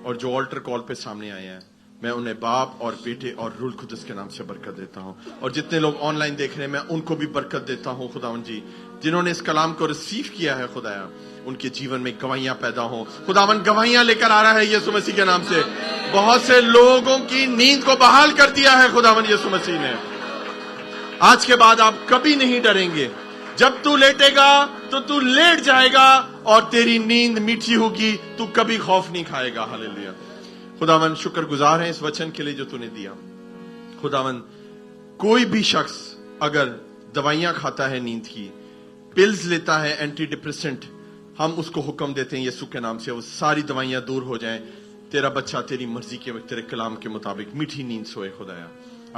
اور جو آلٹر کال پہ سامنے آئے ہیں, میں انہیں باپ اور بیٹے اور روح القدس کے نام سے برکت دیتا ہوں. اور جتنے لوگ آن لائن دیکھ رہے ہیں میں ان کو بھی برکت دیتا ہوں. خداوند جی, جنہوں نے اس کلام کو ریسیو کیا ہے, خدایا ان کے جیون میں گواہیاں پیدا ہوں. خداوند گواہیاں لے کر آ رہا ہے یسوع مسیح کے نام سے. بہت سے لوگوں کی نیند کو بحال کر دیا ہے خداوند یسوع مسیح نے. آج کے بعد آپ کبھی نہیں ڈریں گے. جب تو لیٹے گا تو تو لیٹ جائے گا اور تیری نیند میٹھی ہوگی, تو کبھی خوف نہیں کھائے گا. ہاللیلویا. خداوند شکر گزار ہیں اس وچن کے لیے جو تو نے دیا. خداوند کوئی بھی شخص اگر دوائیاں کھاتا ہے, نیند کی پلز لیتا ہے, اینٹی ڈپریسنٹ, ہم اس کو حکم دیتے ہیں یسوع کے نام سے وہ ساری دوائیاں دور ہو جائیں. تیرا بچہ تیری مرضی کے وقت تیرے کلام کے مطابق میٹھی نیند سوئے. خدایا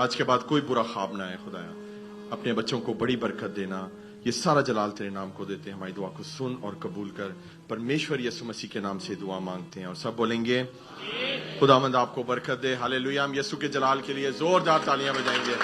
آج کے بعد کوئی برا خواب نہ آئے. خدایا اپنے بچوں کو بڑی برکت دینا. یہ سارا جلال تیرے نام کو دیتے ہیں. ہماری دعا کو سن اور قبول کر. پرمیشور یسوع مسیح کے نام سے دعا مانگتے ہیں, اور سب بولیں گے خداوند آپ کو برکت دے. ہاللیلویا. ہم یسوع کے جلال کے لیے زوردار تالیاں بجائیں گے.